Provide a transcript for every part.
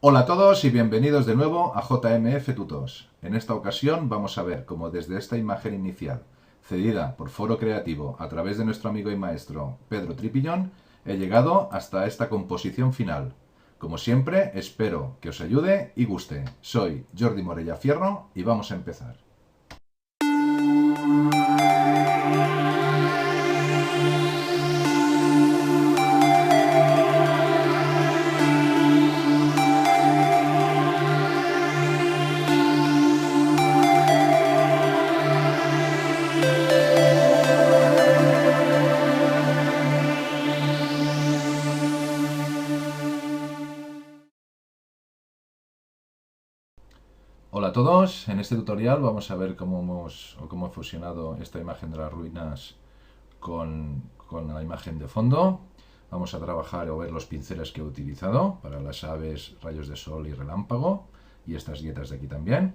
Hola a todos y bienvenidos de nuevo a JMF Tutos. En esta ocasión vamos a ver cómo desde esta imagen inicial, cedida por Foro Creativo a través de nuestro amigo y maestro Pedro Tripillón, he llegado hasta esta composición final. Como siempre, espero que os ayude y guste. Soy Jordi Morella Fierro y vamos a empezar. Hola a todos, en este tutorial vamos a ver cómo he fusionado esta imagen de las ruinas con la imagen de fondo. Vamos a trabajar o ver los pinceles que he utilizado para las aves, rayos de sol y relámpago, y estas grietas de aquí también.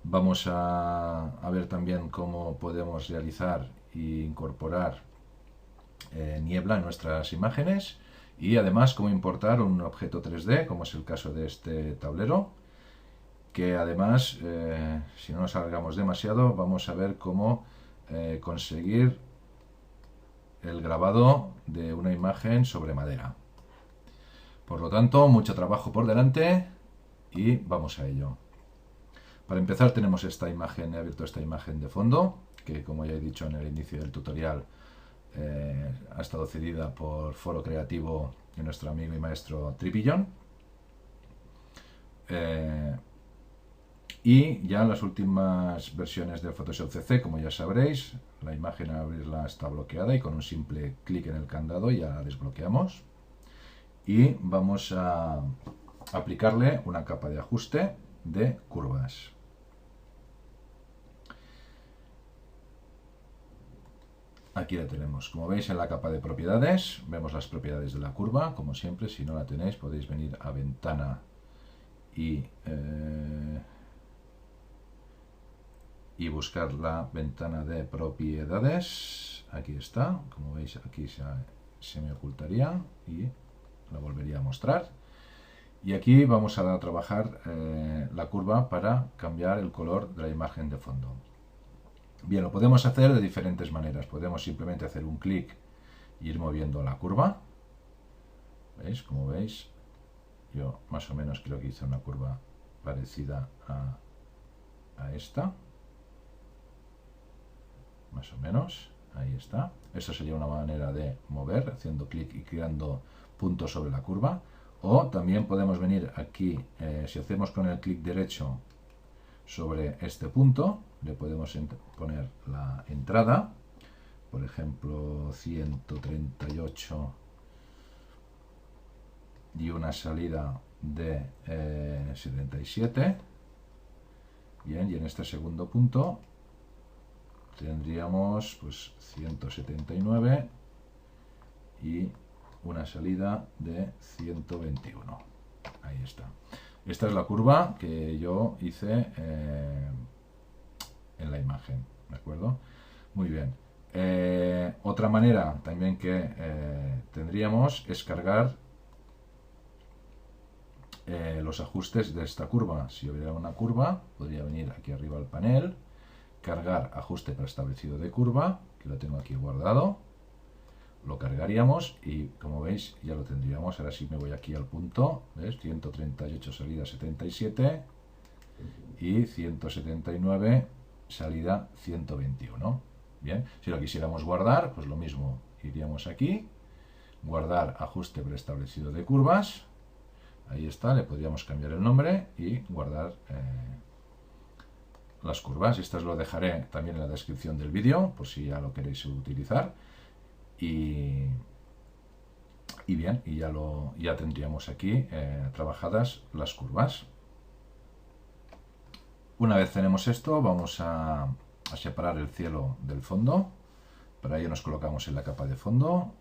Vamos a ver también cómo podemos realizar e incorporar niebla en nuestras imágenes, y además cómo importar un objeto 3D, como es el caso de este tablero, que además, si no nos alargamos demasiado, vamos a ver cómo conseguir el grabado de una imagen sobre madera. Por lo tanto, mucho trabajo por delante y vamos a ello. Para empezar tenemos esta imagen, he abierto esta imagen de fondo, que como ya he dicho en el inicio del tutorial, ha estado cedida por Foro Creativo de nuestro amigo y maestro Tripillón. Y ya en las últimas versiones de Photoshop CC, como ya sabréis, la imagen al abrirla está bloqueada y con un simple clic en el candado ya la desbloqueamos. Y vamos a aplicarle una capa de ajuste de curvas. Aquí la tenemos. Como veis en la capa de propiedades, vemos las propiedades de la curva. Como siempre, si no la tenéis, podéis venir a ventana y buscar la ventana de propiedades. Aquí está, como veis aquí se me ocultaría y la volvería a mostrar. Y aquí vamos a trabajar la curva para cambiar el color de la imagen de fondo. Bien, lo podemos hacer de diferentes maneras. Podemos simplemente hacer un clic e ir moviendo la curva. ¿Veis? Como veis, yo más o menos creo que hice una curva parecida a esta. Más o menos, ahí está. Esa sería una manera de mover, haciendo clic y creando puntos sobre la curva. O también podemos venir aquí, si hacemos con el clic derecho sobre este punto, le podemos poner la entrada, por ejemplo 138 y una salida de 77. Bien, y en este segundo punto tendríamos pues 179 y una salida de 121. Ahí está. Esta es la curva que yo hice en la imagen, ¿de acuerdo? Muy bien. Otra manera también que tendríamos es cargar los ajustes de esta curva. Si hubiera una curva, podría venir aquí arriba al panel, cargar ajuste preestablecido de curva, que lo tengo aquí guardado, lo cargaríamos y como veis ya lo tendríamos. Ahora sí me voy aquí al punto, ¿ves? 138 salida 77 y 179 salida 121. Bien, si lo quisiéramos guardar, pues lo mismo, iríamos aquí, guardar ajuste preestablecido de curvas, ahí está, le podríamos cambiar el nombre y guardar las curvas. Estas lo dejaré también en la descripción del vídeo por si ya lo queréis utilizar. Y bien, y ya tendríamos aquí trabajadas las curvas. Una vez tenemos esto, vamos a separar el cielo del fondo. Para ello nos colocamos en la capa de fondo,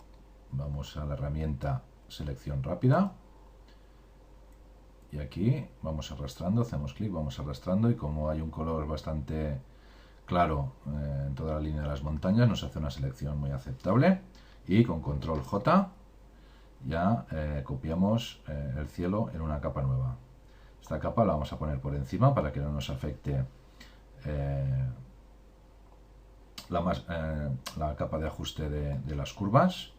vamos a la herramienta selección rápida y aquí vamos arrastrando, hacemos clic, vamos arrastrando, y como hay un color bastante claro en toda la línea de las montañas, nos hace una selección muy aceptable, y con control J ya copiamos el cielo en una capa nueva. Esta capa la vamos a poner por encima para que no nos afecte la capa de ajuste de las curvas.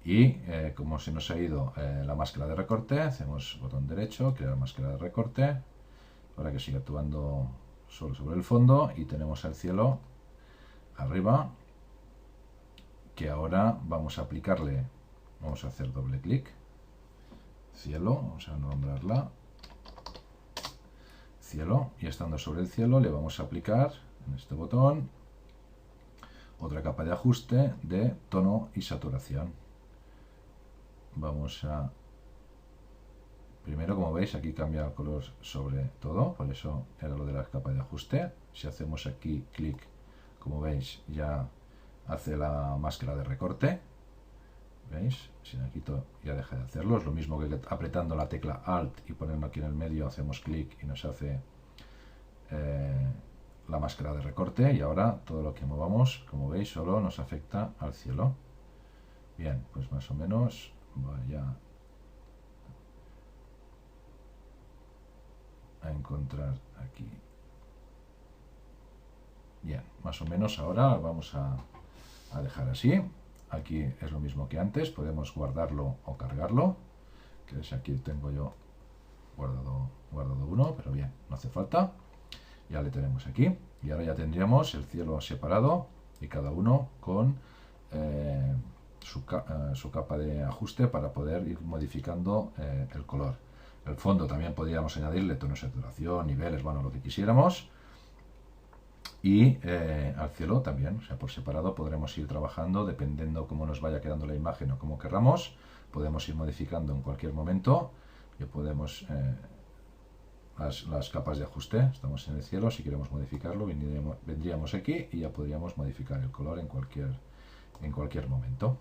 Y como se nos ha ido la máscara de recorte, hacemos botón derecho, crear máscara de recorte, para que siga actuando solo sobre el fondo, y tenemos el cielo arriba, que ahora vamos a aplicarle, vamos a hacer doble clic, cielo, vamos a nombrarla cielo, y estando sobre el cielo le vamos a aplicar en este botón otra capa de ajuste de tono y saturación. Vamos a, primero, como veis, aquí cambia el color sobre todo, por eso era lo de la capa de ajuste. Si hacemos aquí clic, como veis, ya hace la máscara de recorte. ¿Veis? Si la quito ya deja de hacerlo. Es lo mismo que apretando la tecla Alt y poniendo aquí en el medio, hacemos clic y nos hace la máscara de recorte. Y ahora todo lo que movamos, como veis, solo nos afecta al cielo. Bien, pues más o menos voy a encontrar aquí. Bien, más o menos ahora vamos a dejar así. Aquí es lo mismo que antes, podemos guardarlo o cargarlo, que es aquí tengo yo guardado uno, pero bien, no hace falta. Ya le tenemos aquí, y ahora ya tendríamos el cielo separado y cada uno con su capa de ajuste para poder ir modificando el color. El fondo también podríamos añadirle tono de saturación, niveles, bueno, lo que quisiéramos. Y al cielo también, o sea, por separado podremos ir trabajando dependiendo cómo nos vaya quedando la imagen o cómo querramos. Podemos ir modificando en cualquier momento y podemos las capas de ajuste. Estamos en el cielo, si queremos modificarlo vendríamos aquí y ya podríamos modificar el color en cualquier momento.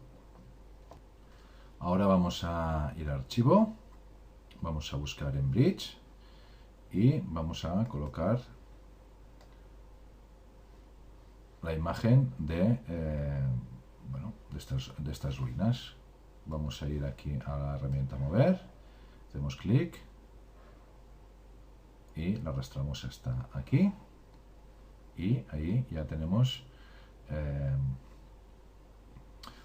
Ahora vamos a ir a archivo, vamos a buscar en Bridge y vamos a colocar la imagen de estas ruinas. Vamos a ir aquí a la herramienta mover, hacemos clic y la arrastramos hasta aquí, y ahí ya tenemos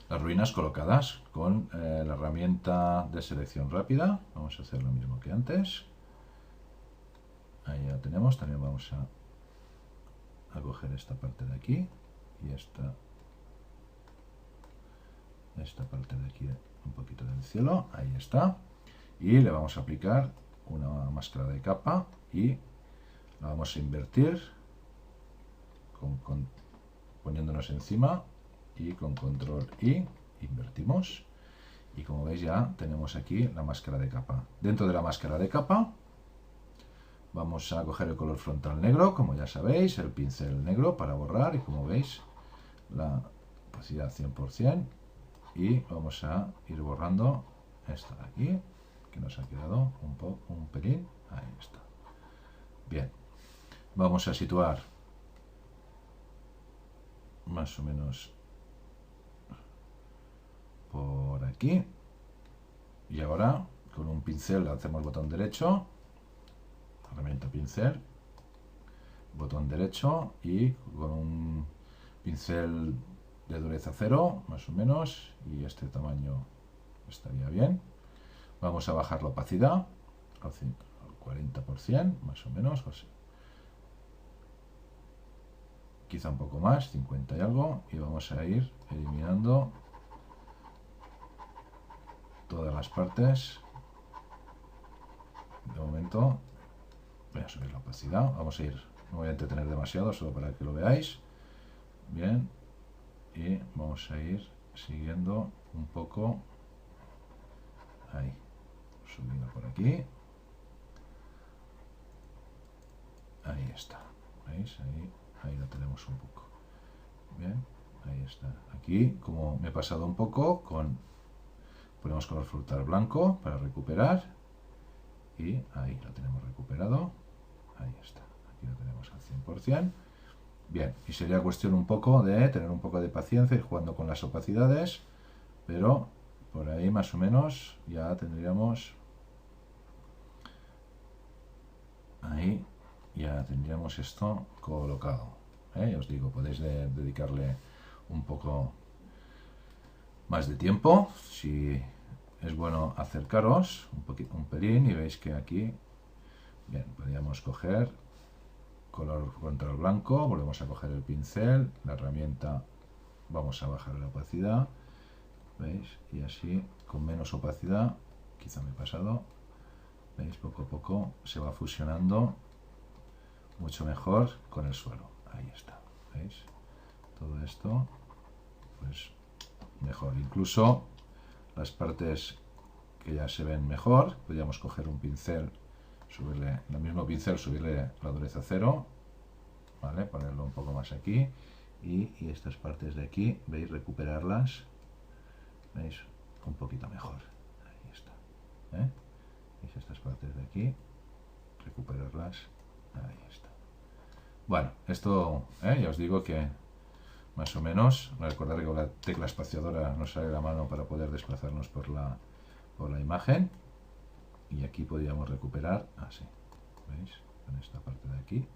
las ruinas colocadas con la herramienta de selección rápida. Vamos a hacer lo mismo que antes. Ahí ya tenemos. También vamos a coger esta parte de aquí y esta parte de aquí, un poquito del cielo. Ahí está. Y le vamos a aplicar una máscara de capa y la vamos a invertir poniéndonos encima, y con control I invertimos, y como veis ya tenemos aquí la máscara de capa. Dentro de la máscara de capa vamos a coger el color frontal negro, como ya sabéis, el pincel negro para borrar, y como veis la opacidad 100%, y vamos a ir borrando esta de aquí que nos ha quedado un pelín. Ahí está. Bien, vamos a situar más o menos por aquí, y ahora con un pincel hacemos botón derecho, herramienta pincel, botón derecho, y con un pincel de dureza 0 más o menos, y este tamaño estaría bien, vamos a bajar la opacidad al 40% más o menos, quizá un poco más, 50 y algo, y vamos a ir eliminando todas las partes. De momento voy a subir la opacidad, vamos a ir, no voy a entretener demasiado, solo para que lo veáis bien, y vamos a ir siguiendo un poco ahí, subiendo por aquí, ahí está, ¿veis? Ahí lo tenemos un poco bien, ahí está. Aquí, como me he pasado un poco, ponemos color frutal blanco para recuperar, y ahí lo tenemos recuperado. Ahí está, aquí lo tenemos al 100%. Bien, y sería cuestión un poco de tener un poco de paciencia y jugando con las opacidades, pero por ahí más o menos ya tendríamos ya tendríamos esto colocado. Ya os digo, podéis dedicarle un poco más de tiempo. Si es bueno acercaros un pelín y veis que aquí, bien, podríamos coger color contra el blanco, volvemos a coger el pincel, la herramienta, vamos a bajar la opacidad, ¿veis? Y así, con menos opacidad, quizá me he pasado, ¿veis? Poco a poco se va fusionando mucho mejor con el suelo. Ahí está, ¿veis? Todo esto, pues mejor. Incluso las partes que ya se ven mejor, podríamos coger un pincel, subirle, el mismo pincel, subirle la dureza 0, ¿vale? Ponerlo un poco más aquí y estas partes de aquí, ¿veis? Recuperarlas, ¿veis? Un poquito mejor. Ahí está. ¿Veis? Estas partes de aquí, recuperarlas. Ahí está. Bueno, esto ya os digo que más o menos, recordad que con la tecla espaciadora nos sale la mano para poder desplazarnos por la imagen, y aquí podríamos recuperar así, ¿veis? En esta parte de aquí,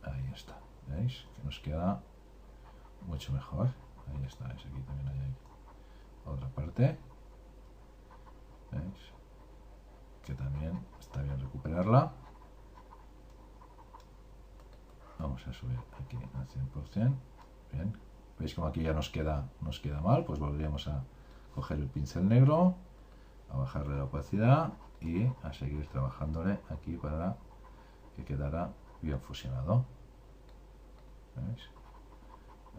ahí está, ¿veis? Que nos queda mucho mejor. Ahí está, ¿veis? Aquí también hay otra parte, ¿veis? Que también está bien recuperarla. Vamos a subir aquí al 100%. Bien, veis como aquí ya nos queda mal, pues volveríamos a coger el pincel negro, a bajarle la opacidad y a seguir trabajándole aquí para que quedara bien fusionado. ¿Veis?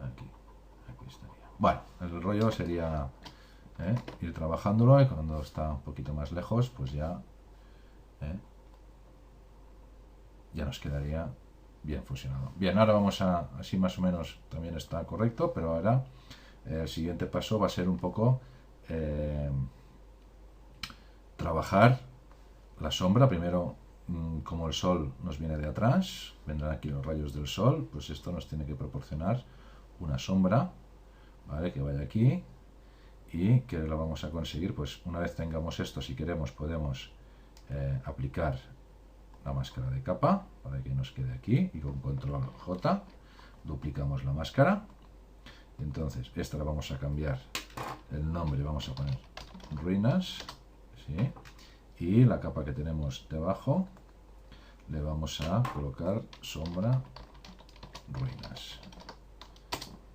Aquí estaría. Bueno, el rollo sería ir trabajándolo, y cuando está un poquito más lejos, pues ya nos quedaría bien fusionado. Bien, ahora vamos a, así más o menos también está correcto, pero ahora el siguiente paso va a ser un poco trabajar la sombra. Primero, como el sol nos viene de atrás, vendrán aquí los rayos del sol, pues esto nos tiene que proporcionar una sombra, ¿vale? Que vaya aquí, y que la vamos a conseguir, pues una vez tengamos esto, si queremos podemos aplicar la máscara de capa para que nos quede aquí, y con control J duplicamos la máscara. Entonces esta la vamos a cambiar el nombre, vamos a poner ruinas, ¿sí? Y la capa que tenemos debajo le vamos a colocar sombra ruinas.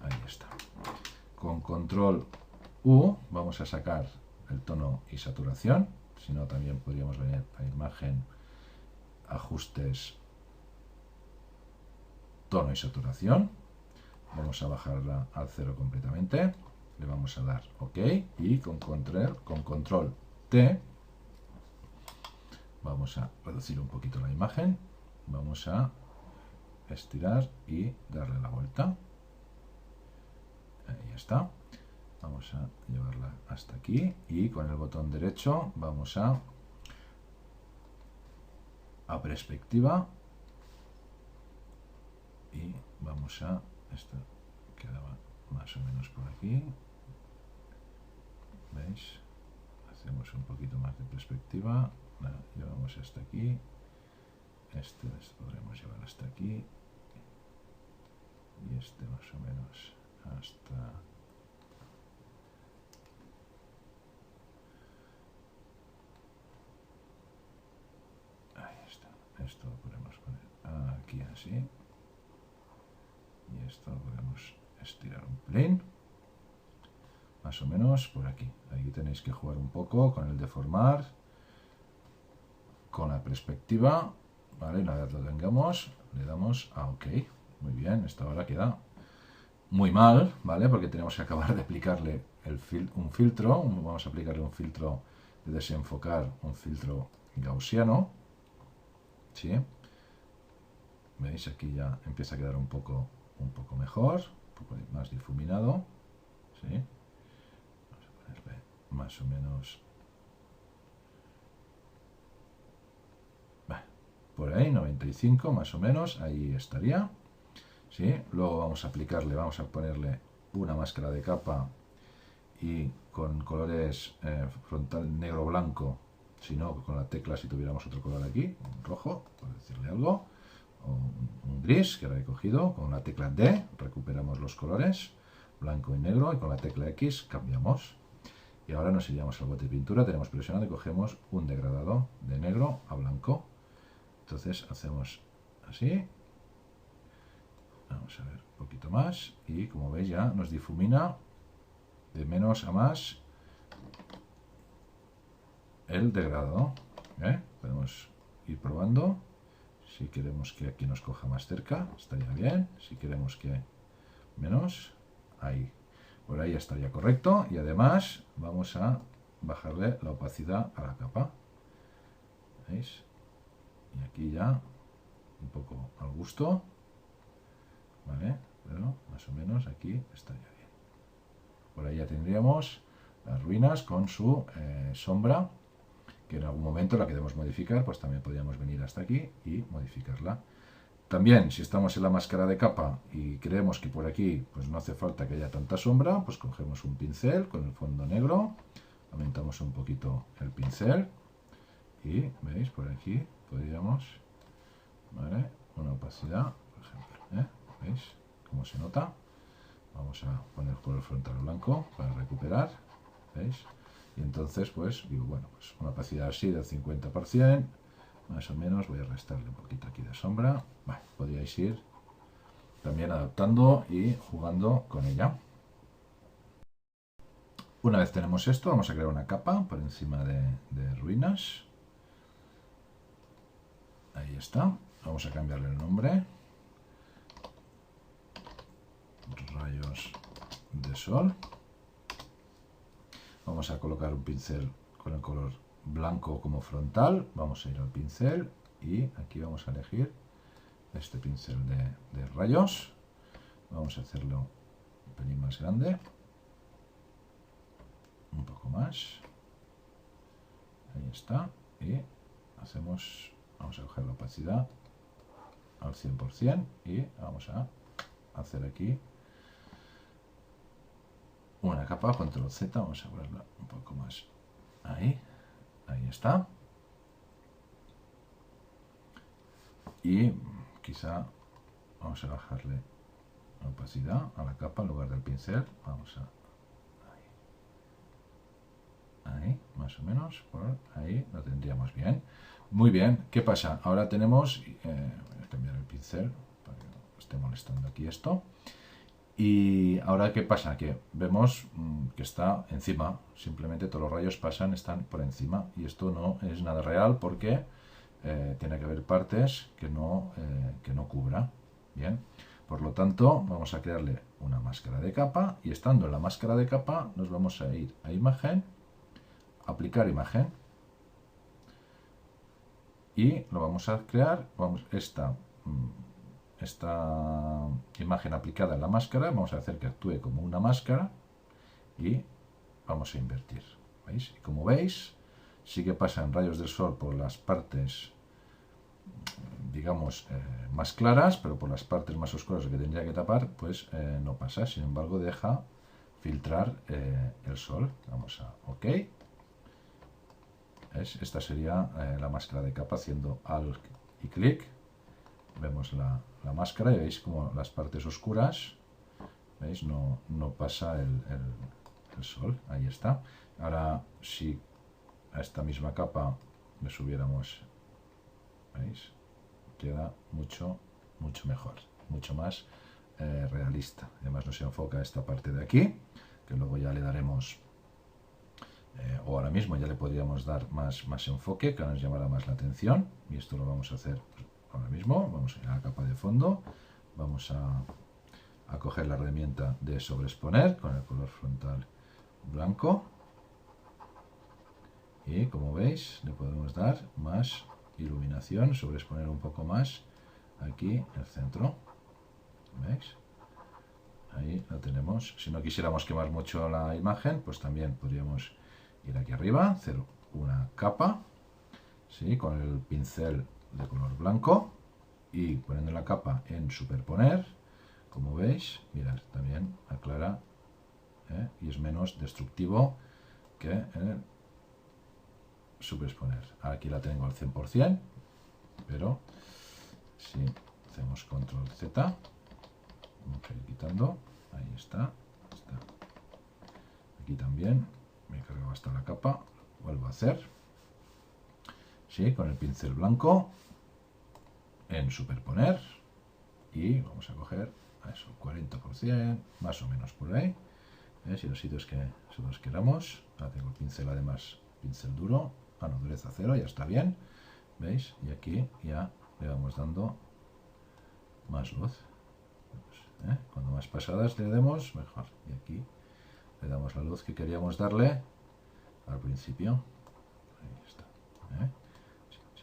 Ahí está. Con control U vamos a sacar el tono y saturación, si no también podríamos venir a imagen, ajustes, tono y saturación, vamos a bajarla al 0 completamente, le vamos a dar OK, y con control T vamos a reducir un poquito la imagen, vamos a estirar y darle la vuelta. Ahí está. Vamos a llevarla hasta aquí, y con el botón derecho vamos a perspectiva, y vamos a, esto quedaba más o menos por aquí, ¿veis? Hacemos un poquito más de perspectiva, la llevamos hasta aquí, este podremos llevar hasta aquí, y este más o menos hasta ahí está. Esto lo podemos poner aquí así, y esto lo podemos estirar un pelín, más o menos por aquí. Ahí tenéis que jugar un poco con el deformar, con la perspectiva, ¿vale? Una vez lo tengamos, le damos a OK. Muy bien, esto ahora queda muy mal, ¿vale? Porque tenemos que acabar de aplicarle un filtro, vamos a aplicarle un filtro de desenfocar, un filtro gaussiano, ¿sí? ¿Veis? Aquí ya empieza a quedar un poco mejor, un poco más difuminado, ¿sí? Vamos a ponerle más o menos por ahí, 95 más o menos, ahí estaría, ¿sí? Luego vamos a ponerle una máscara de capa, y con colores frontal negro-blanco Si no, con la tecla, si tuviéramos otro color aquí, un rojo, por decirle algo, o un gris, que ahora he cogido, con la tecla D recuperamos los colores, blanco y negro, y con la tecla X cambiamos. Y ahora nos iríamos al bote de pintura, tenemos presionado y cogemos un degradado de negro a blanco. Entonces hacemos así, vamos a ver un poquito más, y como veis ya nos difumina de menos a más el degradado. Podemos ir probando. Si queremos que aquí nos coja más cerca, estaría bien. Si queremos que menos, ahí. Por ahí estaría correcto. Y además vamos a bajarle la opacidad a la capa. ¿Veis? Y aquí ya un poco al gusto. ¿Vale? Pero más o menos aquí estaría bien. Por ahí ya tendríamos las ruinas con su sombra, que en algún momento la queremos modificar, pues también podríamos venir hasta aquí y modificarla. También, si estamos en la máscara de capa y creemos que por aquí pues no hace falta que haya tanta sombra, pues cogemos un pincel con el fondo negro, aumentamos un poquito el pincel y, ¿veis? Por aquí podríamos, ¿vale? Una opacidad, por ejemplo, ¿veis cómo se nota? Vamos a poner por el frontal blanco para recuperar, ¿veis? Y entonces, pues, digo, bueno, pues una opacidad así del 50%, más o menos, voy a restarle un poquito aquí de sombra. Vale, podríais ir también adaptando y jugando con ella. Una vez tenemos esto, vamos a crear una capa por encima de ruinas. Ahí está. Vamos a cambiarle el nombre. Rayos de sol. Vamos a colocar un pincel con el color blanco como frontal. Vamos a ir al pincel y aquí vamos a elegir este pincel de rayos. Vamos a hacerlo un pelín más grande. Un poco más. Ahí está. Y hacemos, vamos a coger la opacidad al 100% y vamos a hacer aquí una capa, control Z, vamos a ponerla un poco más ahí, ahí está. Y quizá vamos a bajarle la opacidad a la capa en lugar del pincel, vamos a ahí, más o menos, por ahí lo tendríamos bien. Muy bien, ¿qué pasa? Ahora tenemos, voy a cambiar el pincel para que no esté molestando aquí esto. Y ahora, ¿qué pasa? Que vemos que está encima, simplemente todos los rayos pasan, están por encima, y esto no es nada real porque tiene que haber partes que no cubra. Bien, por lo tanto, vamos a crearle una máscara de capa, y estando en la máscara de capa, nos vamos a ir a imagen, aplicar imagen, y lo vamos a crear, esta imagen aplicada en la máscara, vamos a hacer que actúe como una máscara y vamos a invertir. ¿Veis? Y como veis, sí que pasan rayos del sol por las partes, digamos, más claras, pero por las partes más oscuras que tendría que tapar, pues no pasa. Sin embargo, deja filtrar el sol. Vamos a OK. Esta sería la máscara de capa. Haciendo Alt y clic vemos la máscara y veis como las partes oscuras, ¿veis? No pasa el sol. Ahí está. Ahora, si a esta misma capa le subiéramos, ¿veis? Queda mucho mejor, mucho más realista. Además nos enfoca esta parte de aquí, que luego ya le daremos, o ahora mismo ya le podríamos dar más enfoque, que nos llamará más la atención, y esto lo vamos a hacer ahora mismo. Vamos a ir a la capa de fondo, vamos a coger la herramienta de sobreexponer con el color frontal blanco, y como veis le podemos dar más iluminación, sobreexponer un poco más aquí el centro. ¿Veis? Ahí lo tenemos. Si no quisiéramos quemar mucho la imagen, pues también podríamos ir aquí arriba, hacer una capa, ¿sí? Con el pincel de color blanco y poniendo la capa en superponer, como veis, mirad, también aclara, y es menos destructivo que superexponer. Aquí la tengo al 100%, pero si hacemos control Z, vamos a ir quitando, ahí está. Aquí también me he cargado hasta la capa, vuelvo a hacer, sí, con el pincel blanco, en superponer, y vamos a coger a eso, 40%, más o menos por ahí, y los sitios que nosotros queramos. Ahora tengo el pincel, además, pincel duro, no, dureza 0, ya está bien, ¿veis? Y aquí ya le vamos dando más luz. Cuando más pasadas le demos, mejor. Y aquí le damos la luz que queríamos darle al principio. Ahí está.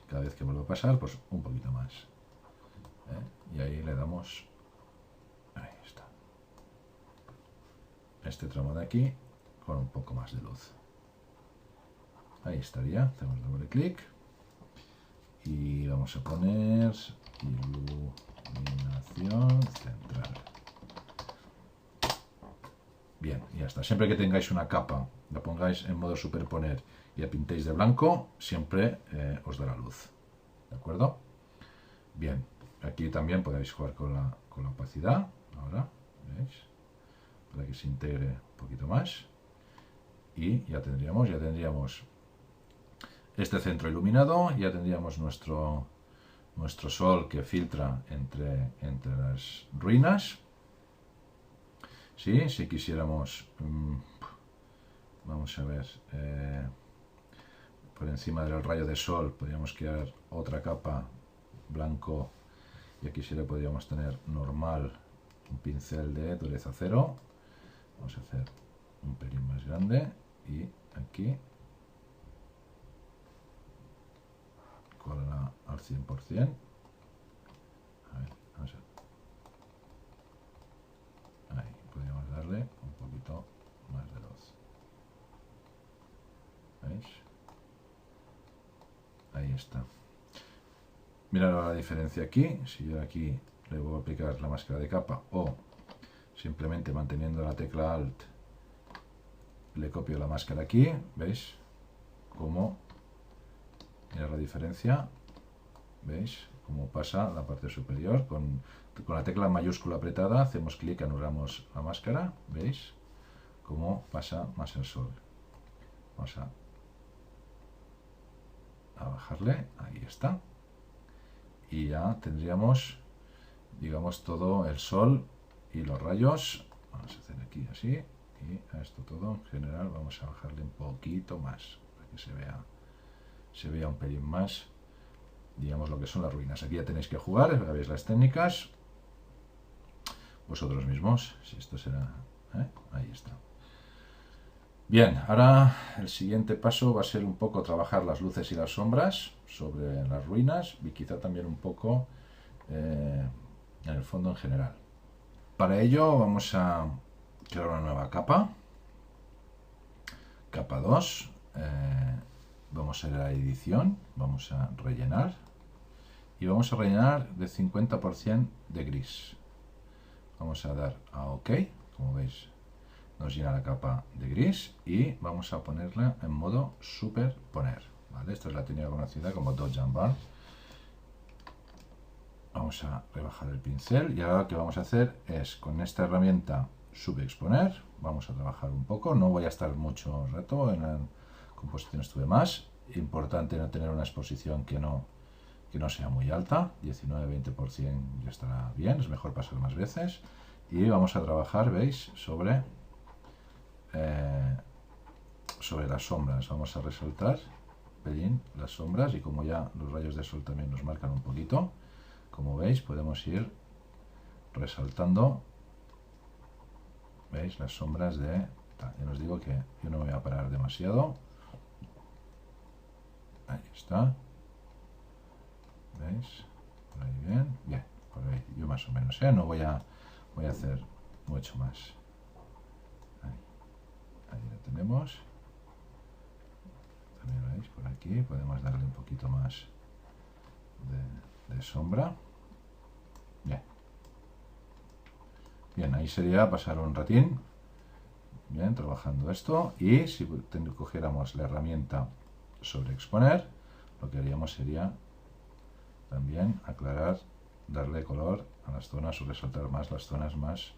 Cada vez que vuelvo a pasar, pues un poquito más. Y ahí le damos, ahí está, este tramo de aquí con un poco más de luz. Ahí estaría. Hacemos doble clic y vamos a poner iluminación central. Bien, y ya está. Siempre que tengáis una capa, la pongáis en modo superponer y la pintéis de blanco, siempre os dará luz. ¿De acuerdo? Bien, aquí también podéis jugar con la opacidad. Ahora, ¿veis? Para que se integre un poquito más. Y ya tendríamos este centro iluminado, ya tendríamos nuestro sol que filtra entre las ruinas. ¿Sí? Si quisiéramos, vamos a ver, por encima del rayo de sol podríamos crear otra capa blanco, y aquí sí le podríamos tener normal, un pincel de dureza 0. Vamos a hacer un pelín más grande y aquí cola al 100%. A ver, vamos a... Ahí, podríamos darle un poquito más de luz. ¿Veis? Ahí está. Mirad ahora la diferencia aquí. Si yo aquí le voy a aplicar la máscara de capa o simplemente manteniendo la tecla Alt le copio la máscara aquí, ¿veis? Cómo, mirad la diferencia, ¿veis? Cómo pasa la parte superior. Con la tecla mayúscula apretada hacemos clic, anulamos la máscara, ¿veis? Cómo pasa más el sol. Vamos a bajarle, ahí está. Y ya tendríamos, digamos, todo el sol y los rayos. Vamos a hacer aquí así, y a esto todo en general vamos a bajarle un poquito más para que se vea un pelín más, digamos, lo que son las ruinas. Aquí ya tenéis que jugar, veis las técnicas vosotros mismos. Si esto será, ahí está. Bien, ahora el siguiente paso va a ser un poco trabajar las luces y las sombras sobre las ruinas, y quizá también un poco en el fondo en general. Para ello vamos a crear una nueva capa, capa 2, vamos a ir a la edición, vamos a rellenar, y vamos a rellenar de 50% de gris. Vamos a dar a OK, como veis nos llena la capa de gris, y vamos a ponerla en modo superponer, ¿vale? Esta es la técnica conocida como Dodge and Burn. Vamos a rebajar el pincel, y ahora lo que vamos a hacer es, con esta herramienta subexponer, vamos a trabajar un poco. No voy a estar mucho rato, en la composición estuve más. Importante no tener una exposición que no sea muy alta, 19-20% ya estará bien, es mejor pasar más veces. Y vamos a trabajar, ¿veis?, sobre las sombras. Vamos a resaltar un pelín las sombras, y como ya los rayos de sol también nos marcan un poquito, como veis podemos ir resaltando, ¿veis?, las sombras de... Ya os digo que yo no voy a parar demasiado. Ahí está. ¿Veis? Por ahí bien. Bien, por ahí yo más o menos, no voy a hacer mucho más. Ahí lo tenemos. También lo veis por aquí. Podemos darle un poquito más de sombra. Bien. Bien, ahí sería pasar un ratín. Bien, trabajando esto. Y si cogiéramos la herramienta sobreexponer, lo que haríamos sería también aclarar, darle color a las zonas o resaltar más las zonas más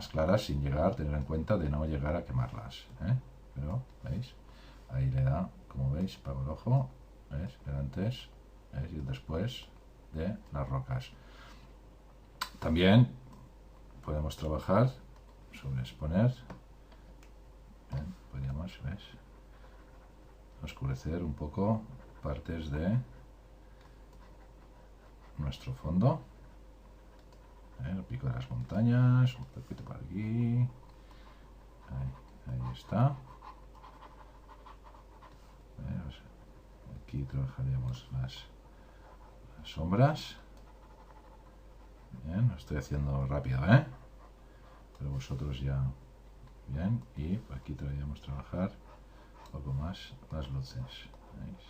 claras sin llegar, tener en cuenta de no llegar a quemarlas, ¿eh? Pero, ¿veis? Ahí le da, como veis, pago el ojo, ¿veis? El antes, ¿veis? Y el después de las rocas. También podemos trabajar sobre exponer. Bien, podríamos, ¿ves? Oscurecer un poco partes de nuestro fondo. El pico de las montañas, un poquito por aquí. Ahí está. Aquí trabajaríamos las sombras. Bien, lo estoy haciendo rápido, ¿eh? Pero vosotros ya... Bien, y por aquí deberíamos trabajar un poco más las luces. ¿Veis?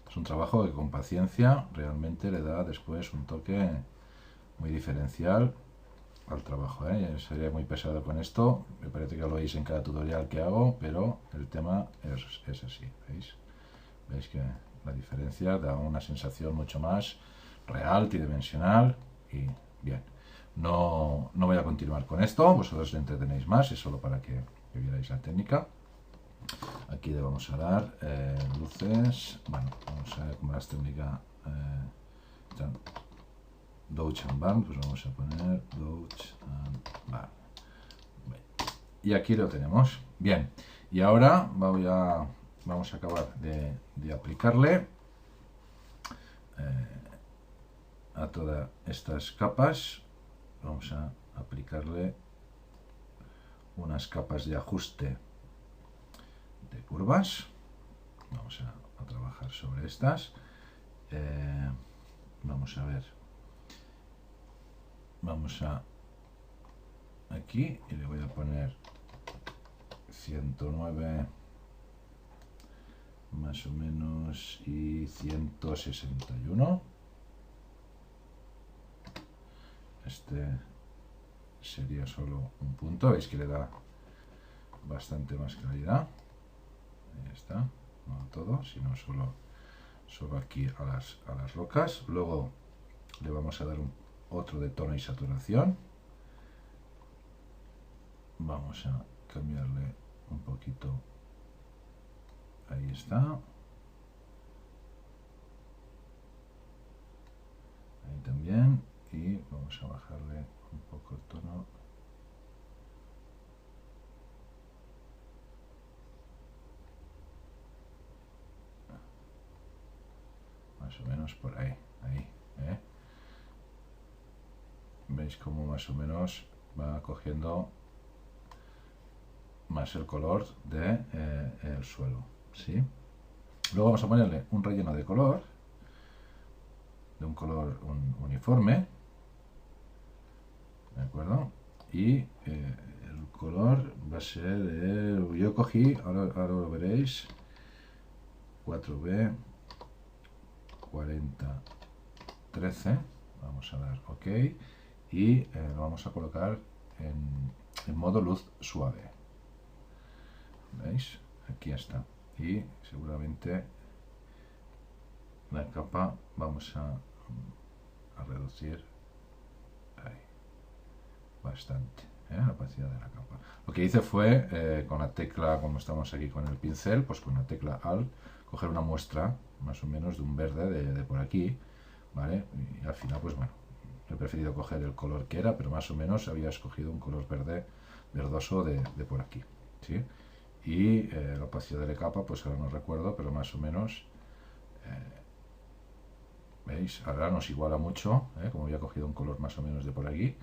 Es un trabajo que con paciencia realmente le da después un toque muy diferencial al trabajo, ¿eh? Sería muy pesado con esto, me parece que lo veis en cada tutorial que hago, pero el tema es así, ¿veis? Veis que la diferencia da una sensación mucho más real, tridimensional y bien. No voy a continuar con esto, vosotros le entretenéis más, es solo para que vierais la técnica. Aquí le vamos a dar luces, bueno, vamos a ver cómo las técnicas Dodge and Burn, pues vamos a poner Dodge and Burn. Y aquí lo tenemos. Bien, y ahora vamos a acabar de aplicarle a todas estas capas. Vamos a aplicarle unas capas de ajuste de curvas. Vamos a trabajar sobre estas. Vamos a ver. Vamos a aquí y le voy a poner 109 más o menos y 161. Este sería solo un punto, veis que le da bastante más claridad. Ahí está, no a todo, sino solo aquí a las rocas. Luego le vamos a dar otro de tono y saturación. Vamos a cambiarle un poquito. Ahí está. Ahí también. Y vamos a bajarle un poco el tono. Más o menos por ahí. ¿Eh? Veis cómo más o menos va cogiendo más el color del suelo, ¿sí? Luego vamos a ponerle un relleno de color, de un color uniforme, ¿de acuerdo? Y el color va a ser de... Yo cogí, ahora lo veréis, 4B 4013, vamos a dar OK y lo vamos a colocar en modo luz suave. ¿Veis? Aquí está. Y seguramente la capa vamos a reducir ahí bastante, la opacidad de la capa. Lo que hice fue con la tecla, como estamos aquí con el pincel, pues con la tecla Alt, coger una muestra más o menos de un verde de por aquí, ¿vale? Y al final, pues bueno, he preferido coger el color que era, pero más o menos había escogido un color verdoso de por aquí, ¿sí? Y la opacidad de la capa, pues ahora no recuerdo, pero más o menos, ¿veis? Ahora nos iguala mucho, como había cogido un color más o menos de por aquí,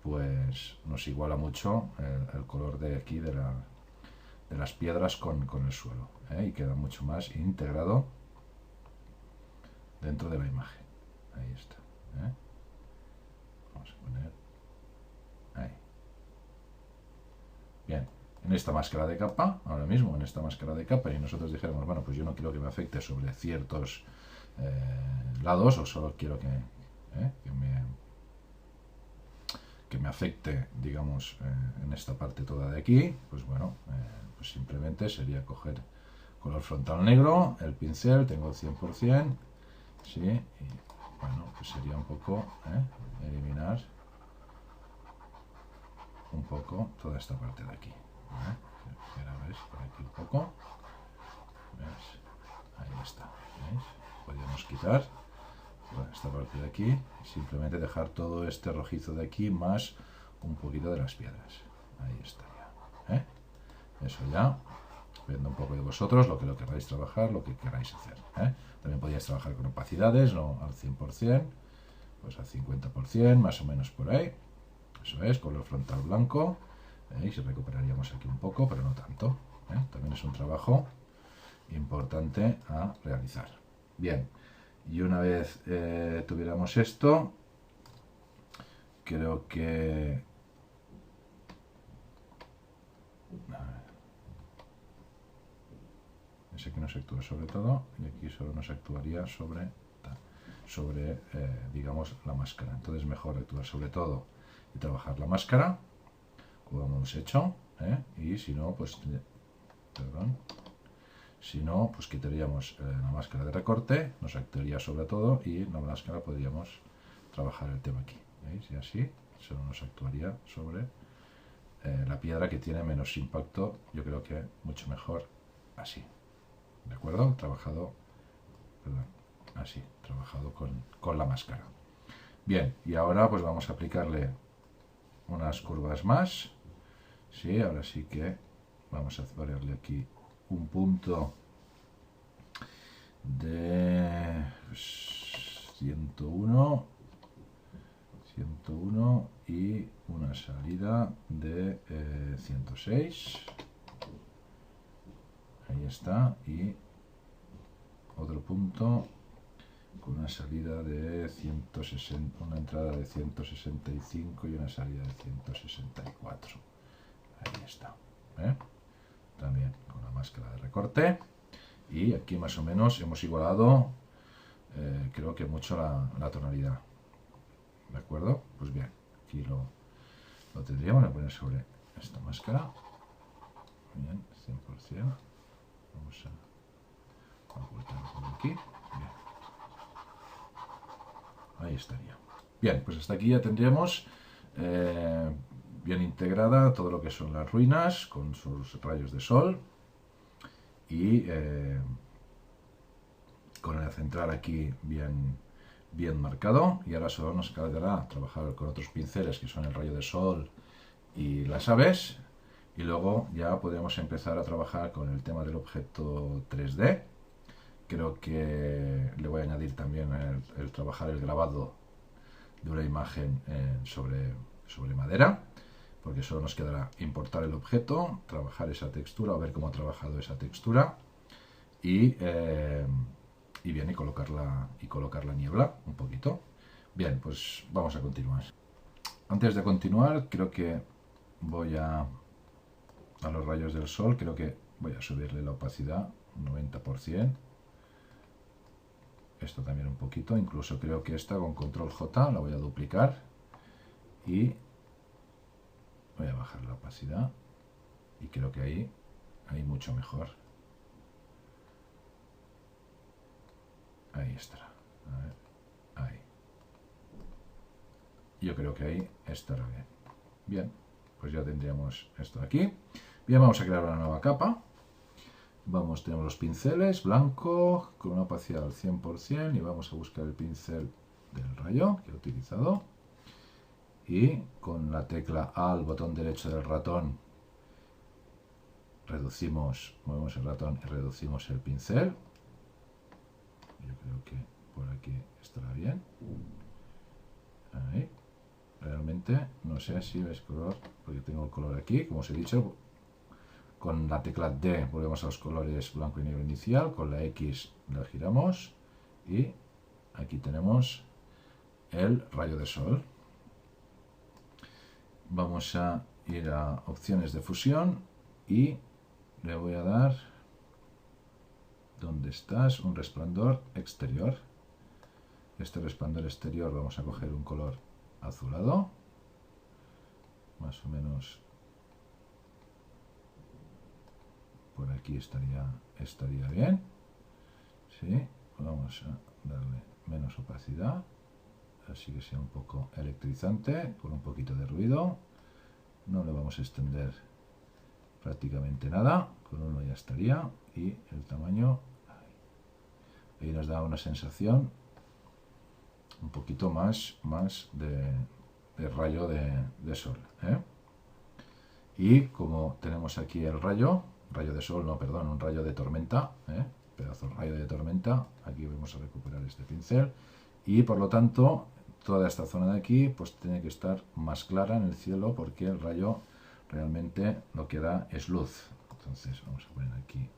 pues nos iguala mucho el color de aquí de las piedras con el suelo, y queda mucho más integrado dentro de la imagen. Ahí está. Vamos a poner ahí. Bien. En esta máscara de capa, ahora mismo en esta máscara de capa, y nosotros dijéramos, bueno, pues yo no quiero que me afecte sobre ciertos lados, o solo quiero que me afecte, digamos, en esta parte toda de aquí, pues bueno, pues simplemente sería coger color frontal negro, el pincel, tengo el 100%, ¿sí? Y bueno, pues sería un poco, eliminar un poco toda esta parte de aquí. Ahora veis, por aquí un poco. ¿Ves? Ahí está. ¿Veis? Podríamos quitar toda esta parte de aquí y simplemente dejar todo este rojizo de aquí más un poquito de las piedras. Ahí estaría. Eso ya. Depende un poco de vosotros, lo que lo queráis trabajar, lo que queráis hacer. También podríais trabajar con opacidades, no al 100%, pues al 50%, más o menos por ahí. Eso es, color frontal blanco. ¿Veis? Recuperaríamos aquí un poco, pero no tanto. También es un trabajo importante a realizar. Bien, y una vez tuviéramos esto, creo que... Ese aquí nos actúa sobre todo, y aquí solo nos actuaría sobre, digamos, la máscara. Entonces mejor actuar sobre todo y trabajar la máscara, como hemos hecho, y si no, pues... Perdón. Si no, pues quitaríamos la máscara de recorte, nos actuaría sobre todo y la máscara podríamos trabajar el tema aquí. ¿Veis? Y así solo nos actuaría sobre la piedra que tiene menos impacto, yo creo que mucho mejor así. ¿De acuerdo? Trabajado, perdón, así, trabajado con la máscara. Bien, y ahora pues vamos a aplicarle unas curvas más. Sí, ahora sí que vamos a ponerle aquí un punto de 101 y una salida de 106. Ahí está, y otro punto con una salida de 160, una entrada de 165 y una salida de 164. Ahí está. También con la máscara de recorte. Y aquí más o menos hemos igualado, creo que mucho la tonalidad. ¿De acuerdo? Pues bien, aquí lo tendríamos que poner sobre esta máscara. Bien, 100%. Vamos a ocultarlo por aquí. Bien. Ahí estaría. Bien, pues hasta aquí ya tendríamos bien integrada todo lo que son las ruinas con sus rayos de sol y con el central aquí bien marcado. Y ahora solo nos quedará trabajar con otros pinceles que son el rayo de sol y las aves. Y luego ya podemos empezar a trabajar con el tema del objeto 3D. Creo que le voy a añadir también el trabajar el grabado de una imagen sobre madera, porque solo nos quedará importar el objeto, trabajar esa textura o ver cómo ha trabajado esa textura y bien, y colocar la niebla un poquito. Bien, pues vamos a continuar. Antes de continuar, creo que voy a los rayos del sol, creo que voy a subirle la opacidad un 90%. Esto también un poquito, incluso creo que esta con control J la voy a duplicar y voy a bajar la opacidad y creo que ahí mucho mejor. Ahí estará. A ver, ahí. Yo creo que ahí estará bien. Bien, pues ya tendríamos esto aquí. Bien, vamos a crear una nueva capa. Tenemos los pinceles, blanco, con una opacidad al 100% y vamos a buscar el pincel del rayo que he utilizado. Y con la tecla A al botón derecho del ratón, movemos el ratón y reducimos el pincel. Yo creo que por aquí estará bien. Ahí. Realmente no sé si ves color, porque tengo el color aquí, como os he dicho. Con la tecla D volvemos a los colores blanco y negro inicial, con la X la giramos y aquí tenemos el rayo de sol. Vamos a ir a opciones de fusión y le voy a dar, ¿dónde estás? Un resplandor exterior. Este resplandor exterior vamos a coger un color azulado, más o menos por aquí estaría bien. ¿Sí? Vamos a darle menos opacidad, así que sea un poco electrizante, con un poquito de ruido. No le vamos a extender prácticamente nada, con uno ya estaría. Y el tamaño, ahí nos da una sensación un poquito más de rayo de sol, ¿eh? Y como tenemos aquí el rayo de sol, no, perdón, un rayo de tormenta, pedazo de rayo de tormenta, aquí vamos a recuperar este pincel y por lo tanto toda esta zona de aquí pues tiene que estar más clara en el cielo, porque el rayo realmente lo que da es luz. Entonces vamos a poner aquí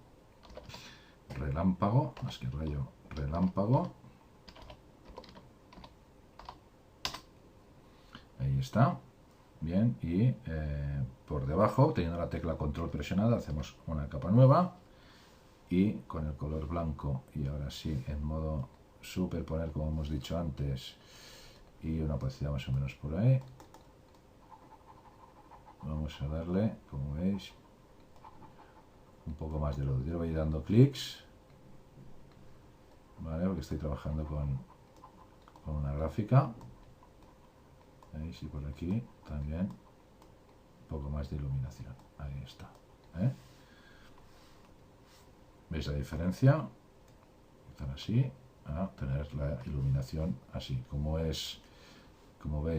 relámpago, más que rayo, relámpago. Ahí está. Bien, y por debajo, teniendo la tecla control presionada, hacemos una capa nueva y con el color blanco, y ahora sí en modo superponer, como hemos dicho antes, y una opacidad más o menos por ahí, vamos a darle, como veis, un poco más de luz. Yo voy dando clics, ¿vale? Porque estoy trabajando con una gráfica. ¿Veis? Y por aquí también un poco más de iluminación. Ahí está, ¿eh? ¿Veis la diferencia? Empezar así a tener la iluminación así. Como veis,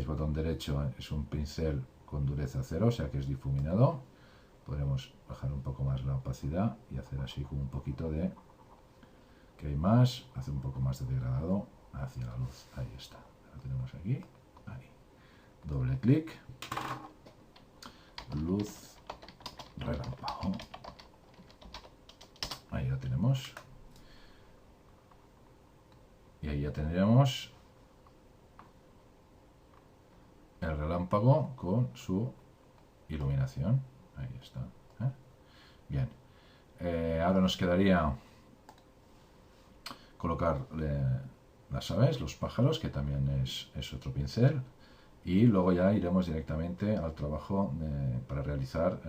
botón derecho es un pincel con dureza 0, o sea que es difuminado. Podemos bajar un poco más la opacidad y hacer así como un poquito de que hay más, hacer un poco más de degradado hacia la luz. Ahí está, lo tenemos aquí, ahí. Doble clic, luz, relámpago. Ahí lo tenemos. Y ahí ya tendríamos el relámpago con su iluminación. Ahí está, ¿eh? Bien. Ahora nos quedaría colocar las aves, los pájaros, que también es otro pincel. Y luego ya iremos directamente al trabajo para realizar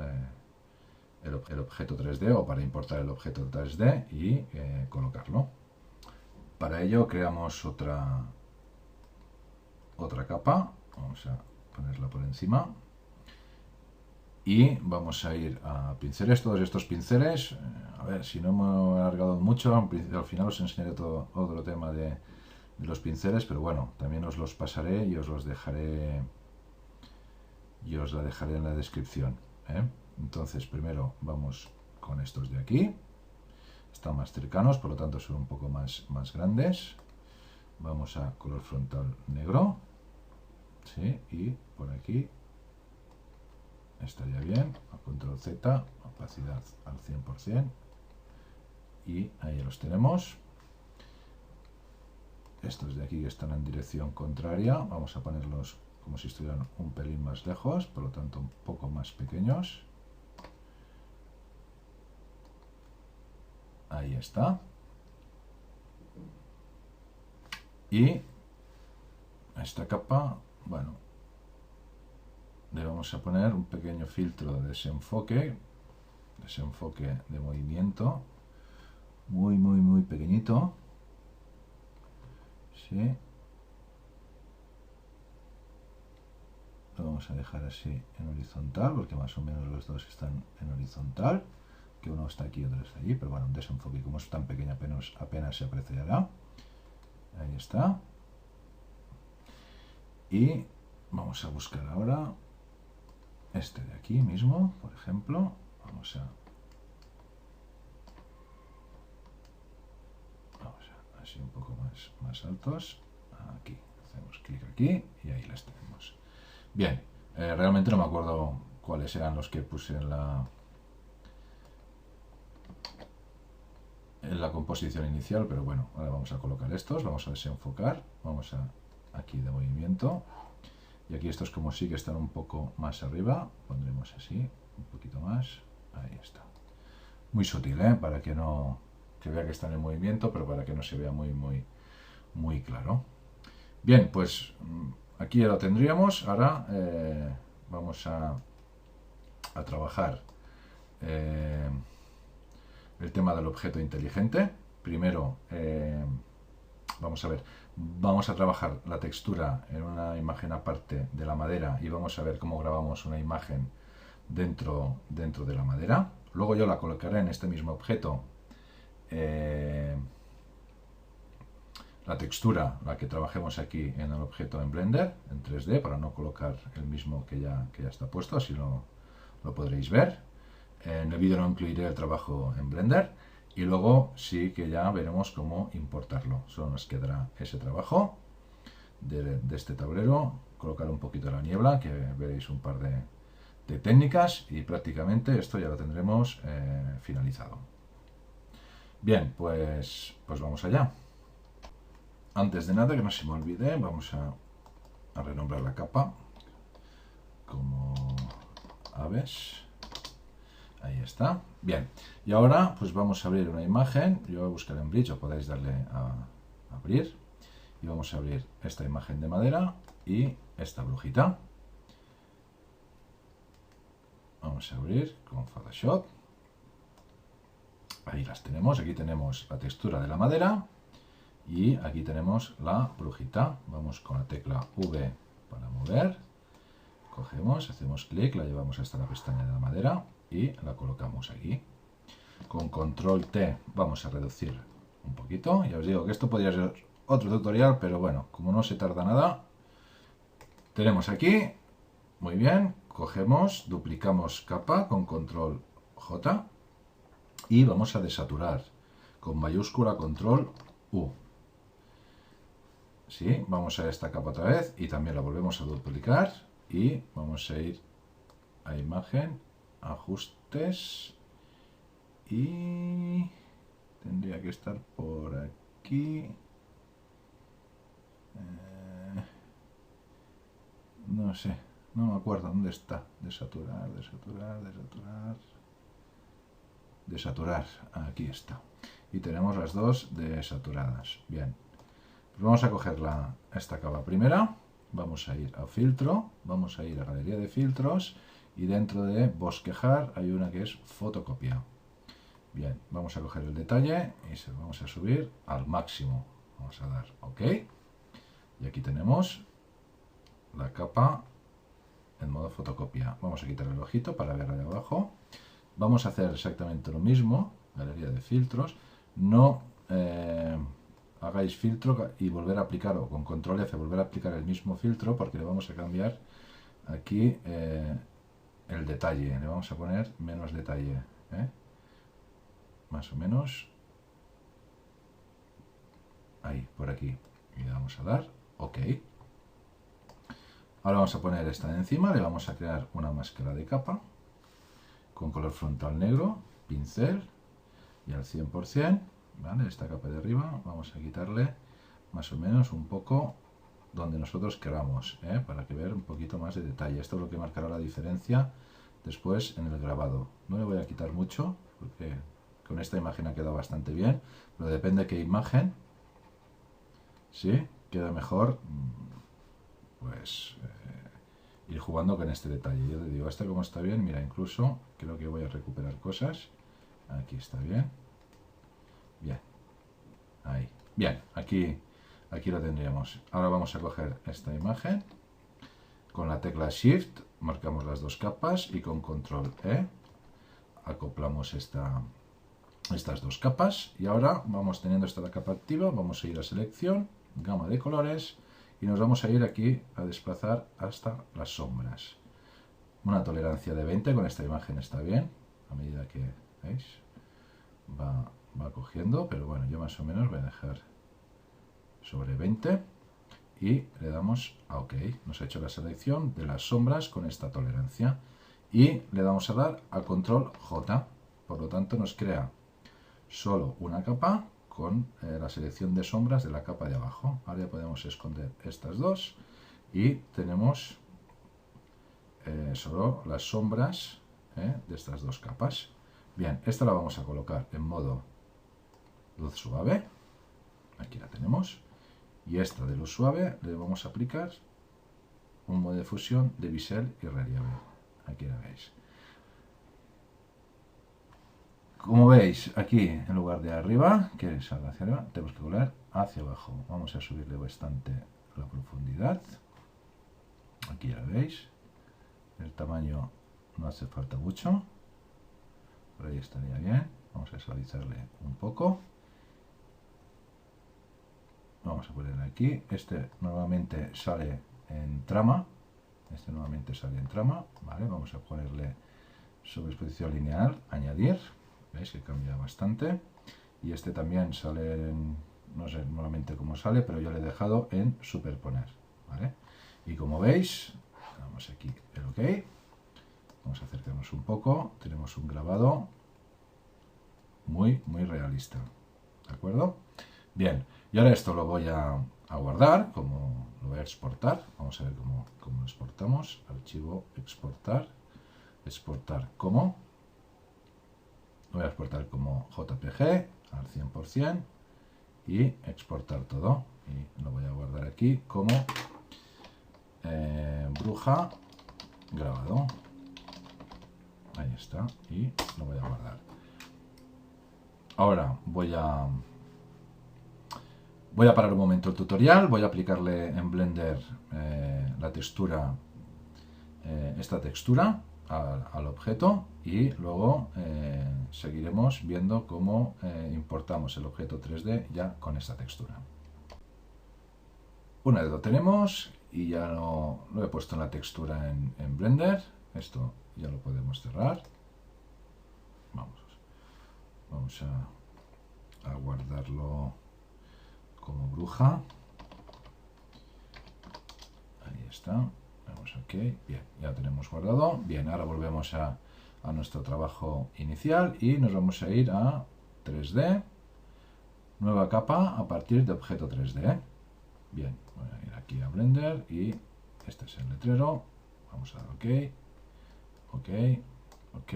el objeto 3D, o para importar el objeto 3D y colocarlo. Para ello creamos otra capa, vamos a ponerla por encima y vamos a ir a pinceles. Todos estos pinceles, a ver si no me he alargado mucho, al final os enseñaré otro tema de los pinceles, pero bueno, también os los pasaré y os la dejaré en la descripción, ¿eh? Entonces primero vamos con estos de aquí, están más cercanos, por lo tanto son un poco más grandes. Vamos a color frontal negro, ¿sí? Y por aquí estaría bien, a control Z, opacidad al 100%, y ahí los tenemos. Estos de aquí que están en dirección contraria, vamos a ponerlos como si estuvieran un pelín más lejos, por lo tanto un poco más pequeños. Ahí está. Y a esta capa, bueno, le vamos a poner un pequeño filtro de desenfoque de movimiento, muy pequeñito, ¿sí? Lo vamos a dejar así en horizontal, porque más o menos los dos están en horizontal, que uno está aquí y otro está allí, pero bueno, un desenfoque, como es tan pequeño, apenas se apreciará. Ahí está. Y vamos a buscar ahora este de aquí mismo, por ejemplo. Vamos a así un poco más altos. Aquí, hacemos clic aquí y ahí las tenemos. Bien, realmente no me acuerdo cuáles eran los que puse en la composición inicial, pero bueno, ahora vamos a colocar estos, vamos a desenfocar, vamos a aquí de movimiento, y aquí estos como sí que están un poco más arriba, pondremos así, un poquito más, ahí está. Muy sutil, para que no se vea que están en movimiento, pero para que no se vea muy claro. Bien, pues aquí ya lo tendríamos. Ahora vamos a trabajar el tema del objeto inteligente. Primero, vamos a ver, vamos a trabajar la textura en una imagen aparte de la madera y vamos a ver cómo grabamos una imagen dentro de la madera. Luego yo la colocaré en este mismo objeto, la textura, la que trabajemos aquí en el objeto en Blender, en 3D, para no colocar el mismo que ya está puesto, así lo podréis ver. En el vídeo no incluiré el trabajo en Blender y luego sí que ya veremos cómo importarlo. Solo nos quedará ese trabajo de este tablero, colocar un poquito de la niebla, que veréis un par de técnicas y prácticamente esto ya lo tendremos finalizado. Bien, pues vamos allá. Antes de nada, que no se me olvide, vamos a renombrar la capa como aves. Ahí está. Bien, y ahora pues vamos a abrir una imagen. Yo voy a buscar en Bridge, o podéis darle a abrir. Y vamos a abrir esta imagen de madera y esta brujita. Vamos a abrir con Photoshop. Ahí las tenemos. Aquí tenemos la textura de la madera. Y aquí tenemos la brujita. Vamos con la tecla V para mover. Cogemos, hacemos clic, la llevamos hasta la pestaña de la madera y la colocamos aquí. Con control T vamos a reducir un poquito. Ya os digo que esto podría ser otro tutorial, pero bueno, como no se tarda nada, tenemos aquí, muy bien, cogemos, duplicamos capa con control J y vamos a desaturar con mayúscula control U. Sí, vamos a esta capa otra vez y también la volvemos a duplicar y vamos a ir a imagen, ajustes y tendría que estar por aquí. No sé, no me acuerdo dónde está. Desaturar, desaturar, desaturar. Desaturar, aquí está. Y tenemos las dos desaturadas. Bien. Vamos a coger esta capa primera, vamos a ir a filtro, vamos a ir a galería de filtros y dentro de bosquejar hay una que es fotocopia. Bien, vamos a coger el detalle y se lo vamos a subir al máximo. Vamos a dar OK. Y aquí tenemos la capa en modo fotocopia. Vamos a quitar el ojito para verla de abajo. Vamos a hacer exactamente lo mismo, galería de filtros. No hagáis filtro y volver a aplicar, o con control F volver a aplicar el mismo filtro, porque le vamos a cambiar aquí el detalle, le vamos a poner menos detalle, más o menos ahí, por aquí, y le vamos a dar OK. Ahora vamos a poner esta de encima, le vamos a crear una máscara de capa con color frontal negro, pincel y al 100%. ¿Vale? Esta capa de arriba vamos a quitarle más o menos un poco donde nosotros queramos, para que vean un poquito más de detalle. Esto es lo que marcará la diferencia después en el grabado. No le voy a quitar mucho porque con esta imagen ha quedado bastante bien, pero depende de qué imagen, ¿sí? Queda mejor pues ir jugando con este detalle. Yo te digo, esta como está bien, mira, incluso creo que voy a recuperar cosas. Aquí está bien. Bien, ahí. Bien, aquí lo tendríamos. Ahora vamos a coger esta imagen. Con la tecla Shift marcamos las dos capas y con control E acoplamos estas dos capas. Y ahora vamos teniendo esta capa activa, vamos a ir a selección, gama de colores y nos vamos a ir aquí a desplazar hasta las sombras. Una tolerancia de 20 con esta imagen está bien, a medida que, ¿veis? Va cogiendo, pero bueno, yo más o menos voy a dejar sobre 20 y le damos a OK. Nos ha hecho la selección de las sombras con esta tolerancia y le damos a dar a control J, por lo tanto nos crea solo una capa con la selección de sombras de la capa de abajo. Ahora ya podemos esconder estas dos y tenemos solo las sombras de estas dos capas. Bien, esta la vamos a colocar en modo luz suave, aquí la tenemos, y esta de luz suave le vamos a aplicar un modo de fusión de bisel y relieve, aquí la veis. Como veis, aquí en lugar de arriba, que salga hacia arriba, tenemos que colar hacia abajo. Vamos a subirle bastante la profundidad. Aquí ya veis. El tamaño no hace falta mucho. Por ahí estaría bien. Vamos a suavizarle un poco. Vamos a ponerle aquí. Este nuevamente sale en trama. Vale, vamos a ponerle sobreexposición lineal, añadir. Veis que cambia bastante. Y este también sale en, no sé normalmente cómo sale, pero yo le he dejado en superponer. ¿Vale? Y como veis, damos aquí el OK. Vamos a acercarnos un poco. Tenemos un grabado muy realista. ¿De acuerdo? Bien, y ahora esto lo voy a guardar, como lo voy a exportar. Vamos a ver cómo lo exportamos. Archivo, exportar. Exportar como. Lo voy a exportar como JPG al 100% y exportar todo. Y lo voy a guardar aquí como bruja grabado. Ahí está. Y lo voy a guardar. Ahora voy a parar un momento el tutorial. Voy a aplicarle en Blender la textura, esta textura al objeto, y luego seguiremos viendo cómo importamos el objeto 3D ya con esta textura. Una vez lo tenemos y ya lo he puesto en la textura en Blender, esto ya lo podemos cerrar. Vamos a guardarlo como bruja. Ahí está. Vamos OK. Bien, ya lo tenemos guardado. Bien, ahora volvemos a nuestro trabajo inicial y nos vamos a ir a 3D. Nueva capa a partir de objeto 3D. Bien, voy a ir aquí a Blender y este es el letrero. Vamos a dar OK. OK. OK.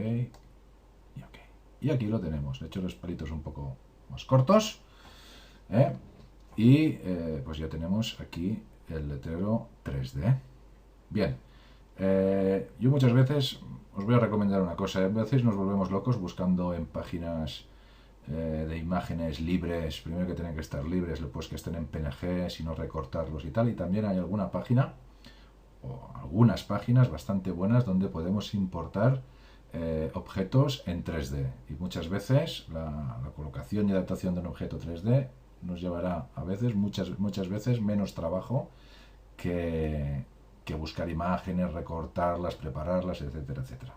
Y OK. Y aquí lo tenemos. He hecho los palitos un poco más cortos. Y pues ya tenemos aquí el letrero 3D. Bien, yo muchas veces os voy a recomendar una cosa. A veces nos volvemos locos buscando en páginas de imágenes libres. Primero que tienen que estar libres, después que estén en PNG, si no recortarlos y tal. Y también hay alguna página o algunas páginas bastante buenas donde podemos importar objetos en 3D. Y muchas veces la colocación y adaptación de un objeto 3D nos llevará a veces, muchas veces, menos trabajo que buscar imágenes, recortarlas, prepararlas, etcétera, etcétera.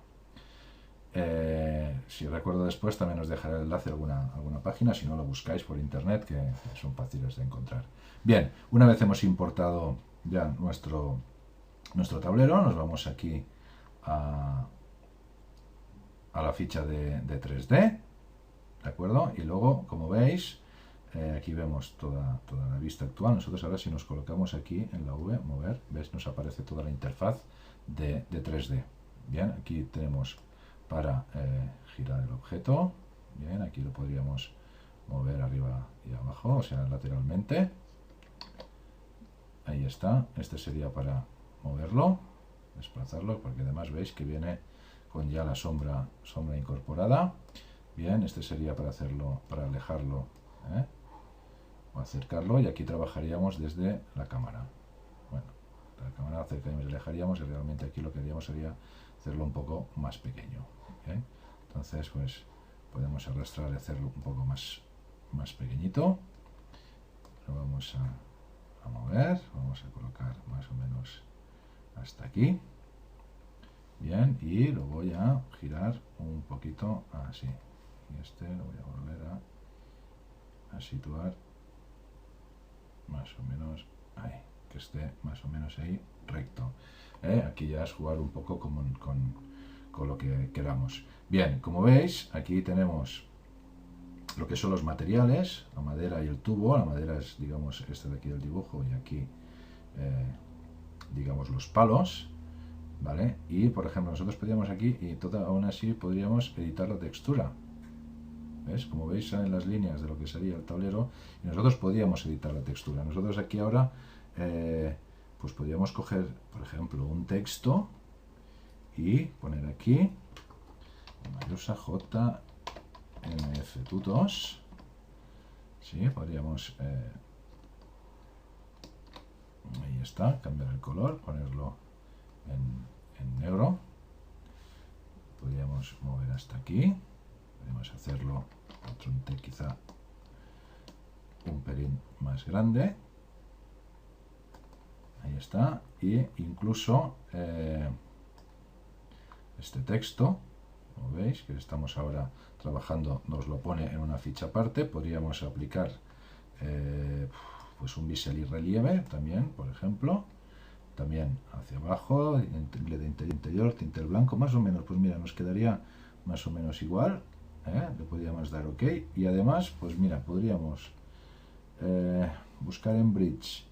Si recuerdo después también os dejaré el enlace a alguna página, si no lo buscáis por internet, que son fáciles de encontrar. Bien, una vez hemos importado ya nuestro tablero, nos vamos aquí a la ficha de 3D, ¿de acuerdo? Y luego, como veis, aquí vemos toda la vista actual. Nosotros ahora, si nos colocamos aquí en la V, mover, ¿ves? Nos aparece toda la interfaz de 3D. Bien, aquí tenemos para girar el objeto. Bien, aquí lo podríamos mover arriba y abajo, o sea, lateralmente. Ahí está. Este sería para moverlo, desplazarlo, porque además veis que viene con ya la sombra incorporada. Bien, este sería para hacerlo, para alejarlo, o acercarlo, y aquí trabajaríamos desde la cámara. Bueno, la cámara acercaríamos y alejaríamos, y realmente aquí lo que haríamos sería hacerlo un poco más pequeño. ¿Bien? Entonces, pues podemos arrastrar y hacerlo un poco más pequeñito. Lo vamos a mover, vamos a colocar más o menos hasta aquí. Bien, y lo voy a girar un poquito así. Y este lo voy a volver a situar más o menos ahí, que esté más o menos ahí recto. Aquí ya es jugar un poco con lo que queramos. Bien, como veis, aquí tenemos lo que son los materiales, la madera y el tubo. La madera es, digamos, este de aquí del dibujo, y aquí, digamos, los palos, ¿vale? Y, por ejemplo, nosotros podríamos aquí, y aún así podríamos editar la textura. ¿Ves? Como veis, salen las líneas de lo que sería el tablero, y nosotros podríamos editar la textura. Nosotros aquí ahora, pues podríamos coger, por ejemplo, un texto y poner aquí, mayúscula nftutos. Sí, podríamos... ahí está, cambiar el color, ponerlo en negro. Podríamos mover hasta aquí. Podemos hacerlo otro quizá un pelín más grande. Ahí está. Y incluso este texto, como veis, que estamos ahora trabajando, nos lo pone en una ficha aparte. Podríamos aplicar pues un bisel y relieve también, por ejemplo. También hacia abajo, de interior, tintel blanco, más o menos. Pues mira, nos quedaría más o menos igual. Le podríamos dar OK. Y además, pues mira, podríamos buscar en Bridge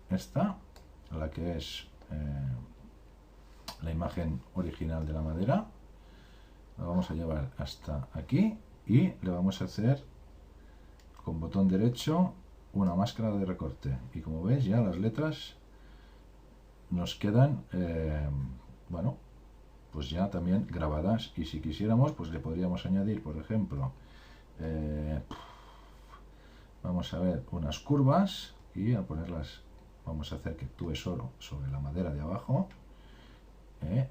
esta, la que es la imagen original de la madera. La vamos a llevar hasta aquí y le vamos a hacer con botón derecho una máscara de recorte. Y como veis, ya las letras nos quedan, bueno, pues ya también grabadas. Y si quisiéramos, pues le podríamos añadir, por ejemplo, vamos a ver unas curvas y a ponerlas, vamos a hacer que actúe solo sobre la madera de abajo.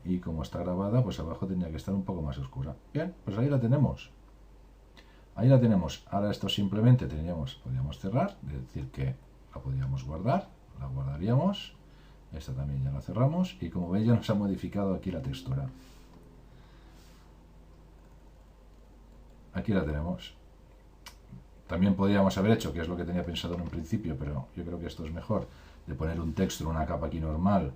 Y como está grabada, pues abajo tendría que estar un poco más oscura. Bien, pues ahí la tenemos. Ahí la tenemos. Ahora esto simplemente podríamos cerrar, es decir que la podríamos guardar, la guardaríamos. Esta también ya la cerramos y como veis ya nos ha modificado aquí la textura. Aquí la tenemos. También podríamos haber hecho, que es lo que tenía pensado en un principio, pero yo creo que esto es mejor, de poner un texto en una capa aquí normal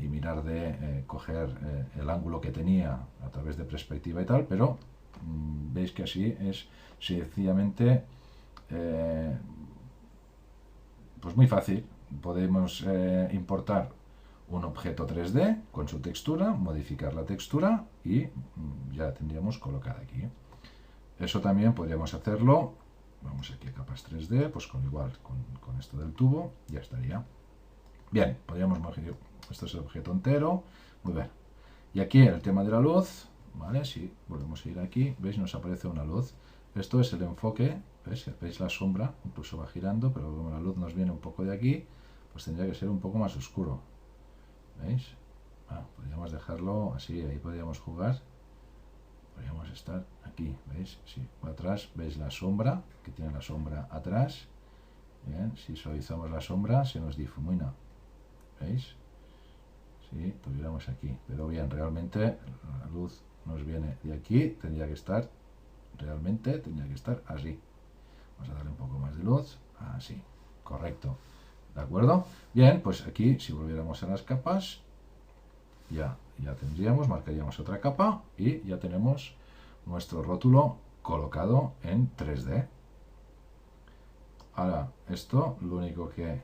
y mirar de coger el ángulo que tenía a través de perspectiva y tal, pero veis que así es sencillamente pues muy fácil. Podemos importar un objeto 3D con su textura, modificar la textura y ya la tendríamos colocada aquí. Eso también podríamos hacerlo. Vamos aquí a capas 3D, pues con esto del tubo, ya estaría. Bien, podríamos modificar. Esto es el objeto entero. Muy bien. Y aquí el tema de la luz, ¿vale? Si volvemos a ir aquí, ¿veis? Nos aparece una luz. Esto es el enfoque, ¿veis la sombra? Incluso va girando, pero como la luz nos viene un poco de aquí, pues tendría que ser un poco más oscuro. ¿Veis? Podríamos dejarlo así, ahí podríamos jugar. Podríamos estar aquí, ¿veis? Si va atrás, ¿veis la sombra? Que tiene la sombra atrás. Bien, si suavizamos la sombra, se nos difumina. ¿Veis? Si tuviéramos aquí. Pero bien, realmente la luz nos viene de aquí, tendría que estar así. Vamos a darle un poco más de luz. Así, correcto. ¿De acuerdo? Bien, pues aquí, si volviéramos a las capas, ya tendríamos, marcaríamos otra capa y ya tenemos nuestro rótulo colocado en 3D. Ahora, esto, lo único que,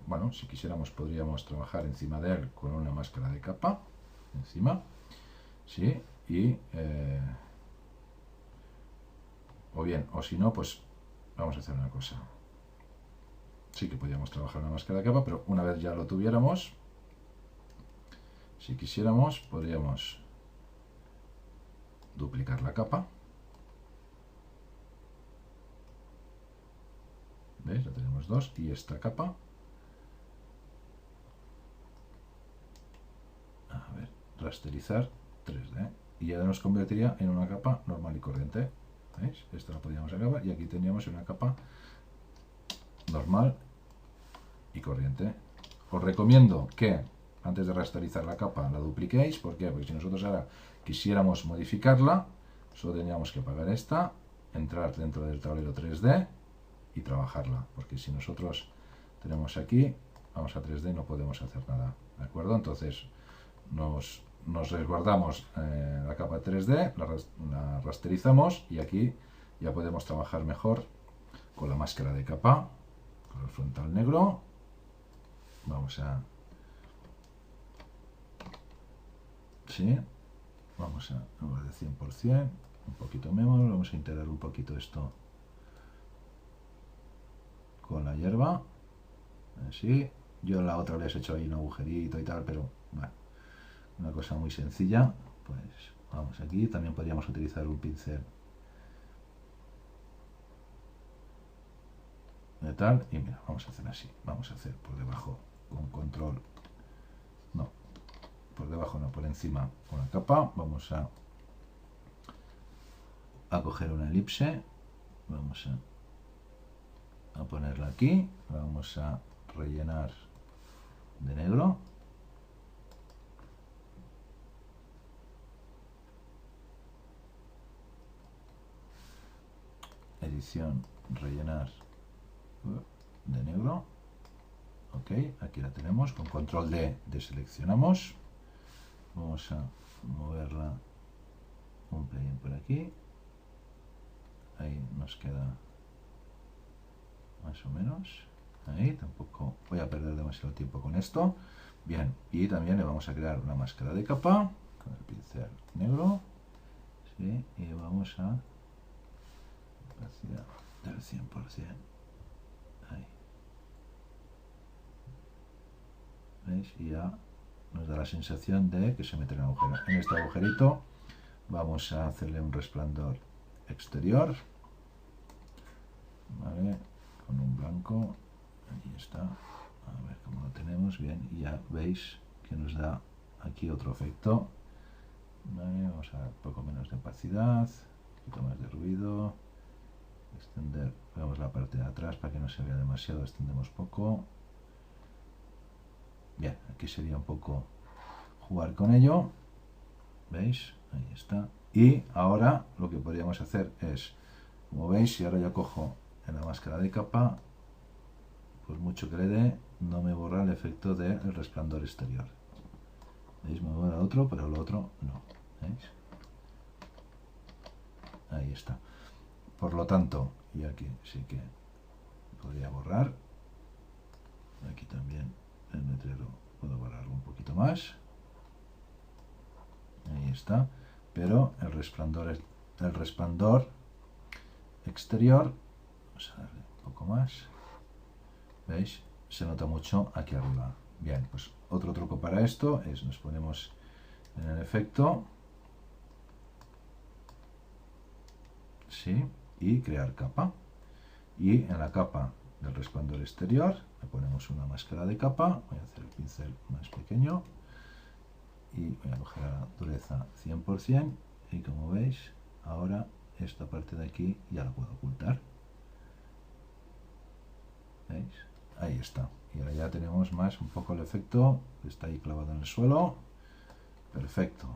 bueno, si quisiéramos podríamos trabajar encima de él con una máscara de capa, encima, ¿sí? Y, o bien, o si no, pues vamos a hacer una cosa. Sí que podríamos trabajar una máscara de capa, pero una vez ya lo tuviéramos, si quisiéramos, podríamos duplicar la capa. ¿Veis? Ya tenemos dos. Y esta capa. A ver, rasterizar 3D. Y ya nos convertiría en una capa normal y corriente. ¿Veis? Esta la podríamos acabar. Y aquí teníamos una capa normal y corriente. Os recomiendo que antes de rasterizar la capa la dupliquéis. ¿Por qué? Porque si nosotros ahora quisiéramos modificarla, solo tendríamos que apagar esta, entrar dentro del tablero 3D y trabajarla. Porque si nosotros tenemos aquí, vamos a 3D y no podemos hacer nada. ¿De acuerdo? Entonces nos resguardamos la capa 3D, la rasterizamos y aquí ya podemos trabajar mejor con la máscara de capa, con el frontal negro. Vamos a... Sí, vamos a de 100%, un poquito menos, vamos a integrar un poquito esto con la hierba, así. Yo en la otra les he hecho ahí un agujerito y tal, pero bueno, una cosa muy sencilla, pues Vamos aquí, también podríamos utilizar un pincel de tal, y mira, vamos a hacer así, vamos a hacer por debajo con control, no, por debajo no, por encima una capa, vamos a coger una elipse, vamos a ponerla aquí, vamos a rellenar de negro, edición, rellenar de negro, ok, aquí la tenemos, con control D deseleccionamos, vamos a moverla un pelín por aquí, ahí nos queda más o menos, ahí, tampoco voy a perder demasiado tiempo con esto, bien, y también le vamos a crear una máscara de capa, con el pincel negro, ¿sí? Y vamos a opacidad del 100%, ahí, ¿veis? Y ya nos da la sensación de que se mete en el agujero. En este agujerito vamos a hacerle un resplandor exterior, ¿vale? Con un blanco, ahí está, a ver cómo lo tenemos, bien, y ya veis que nos da aquí otro efecto, ¿vale? Vamos a dar un poco menos de opacidad, un poquito más de ruido, extender, vemos la parte de atrás para que no se vea demasiado, extendemos poco, bien, aquí sería un poco jugar con ello, ¿veis? Ahí está, y ahora lo que podríamos hacer es, como veis, si ahora yo cojo en la máscara de capa, pues mucho que le dé, no me borra el efecto del resplandor exterior. ¿Veis? Me borra otro, pero lo otro no. ¿Veis? Ahí está. Por lo tanto, y aquí sí que podría borrar. Aquí también el letrero puedo borrarlo un poquito más. Ahí está. Pero el resplandor exterior, vamos a darle un poco más. ¿Veis? Se nota mucho aquí arriba. Bien, pues otro truco para esto es nos ponemos en el efecto, ¿sí? Y crear capa. Y en la capa del resplandor exterior le ponemos una máscara de capa. Voy a hacer el pincel más pequeño y voy a coger la dureza 100%. Y como veis, ahora esta parte de aquí ya la puedo ocultar. ¿Veis? Ahí está. Y ahora ya tenemos más un poco el efecto que está ahí clavado en el suelo. Perfecto.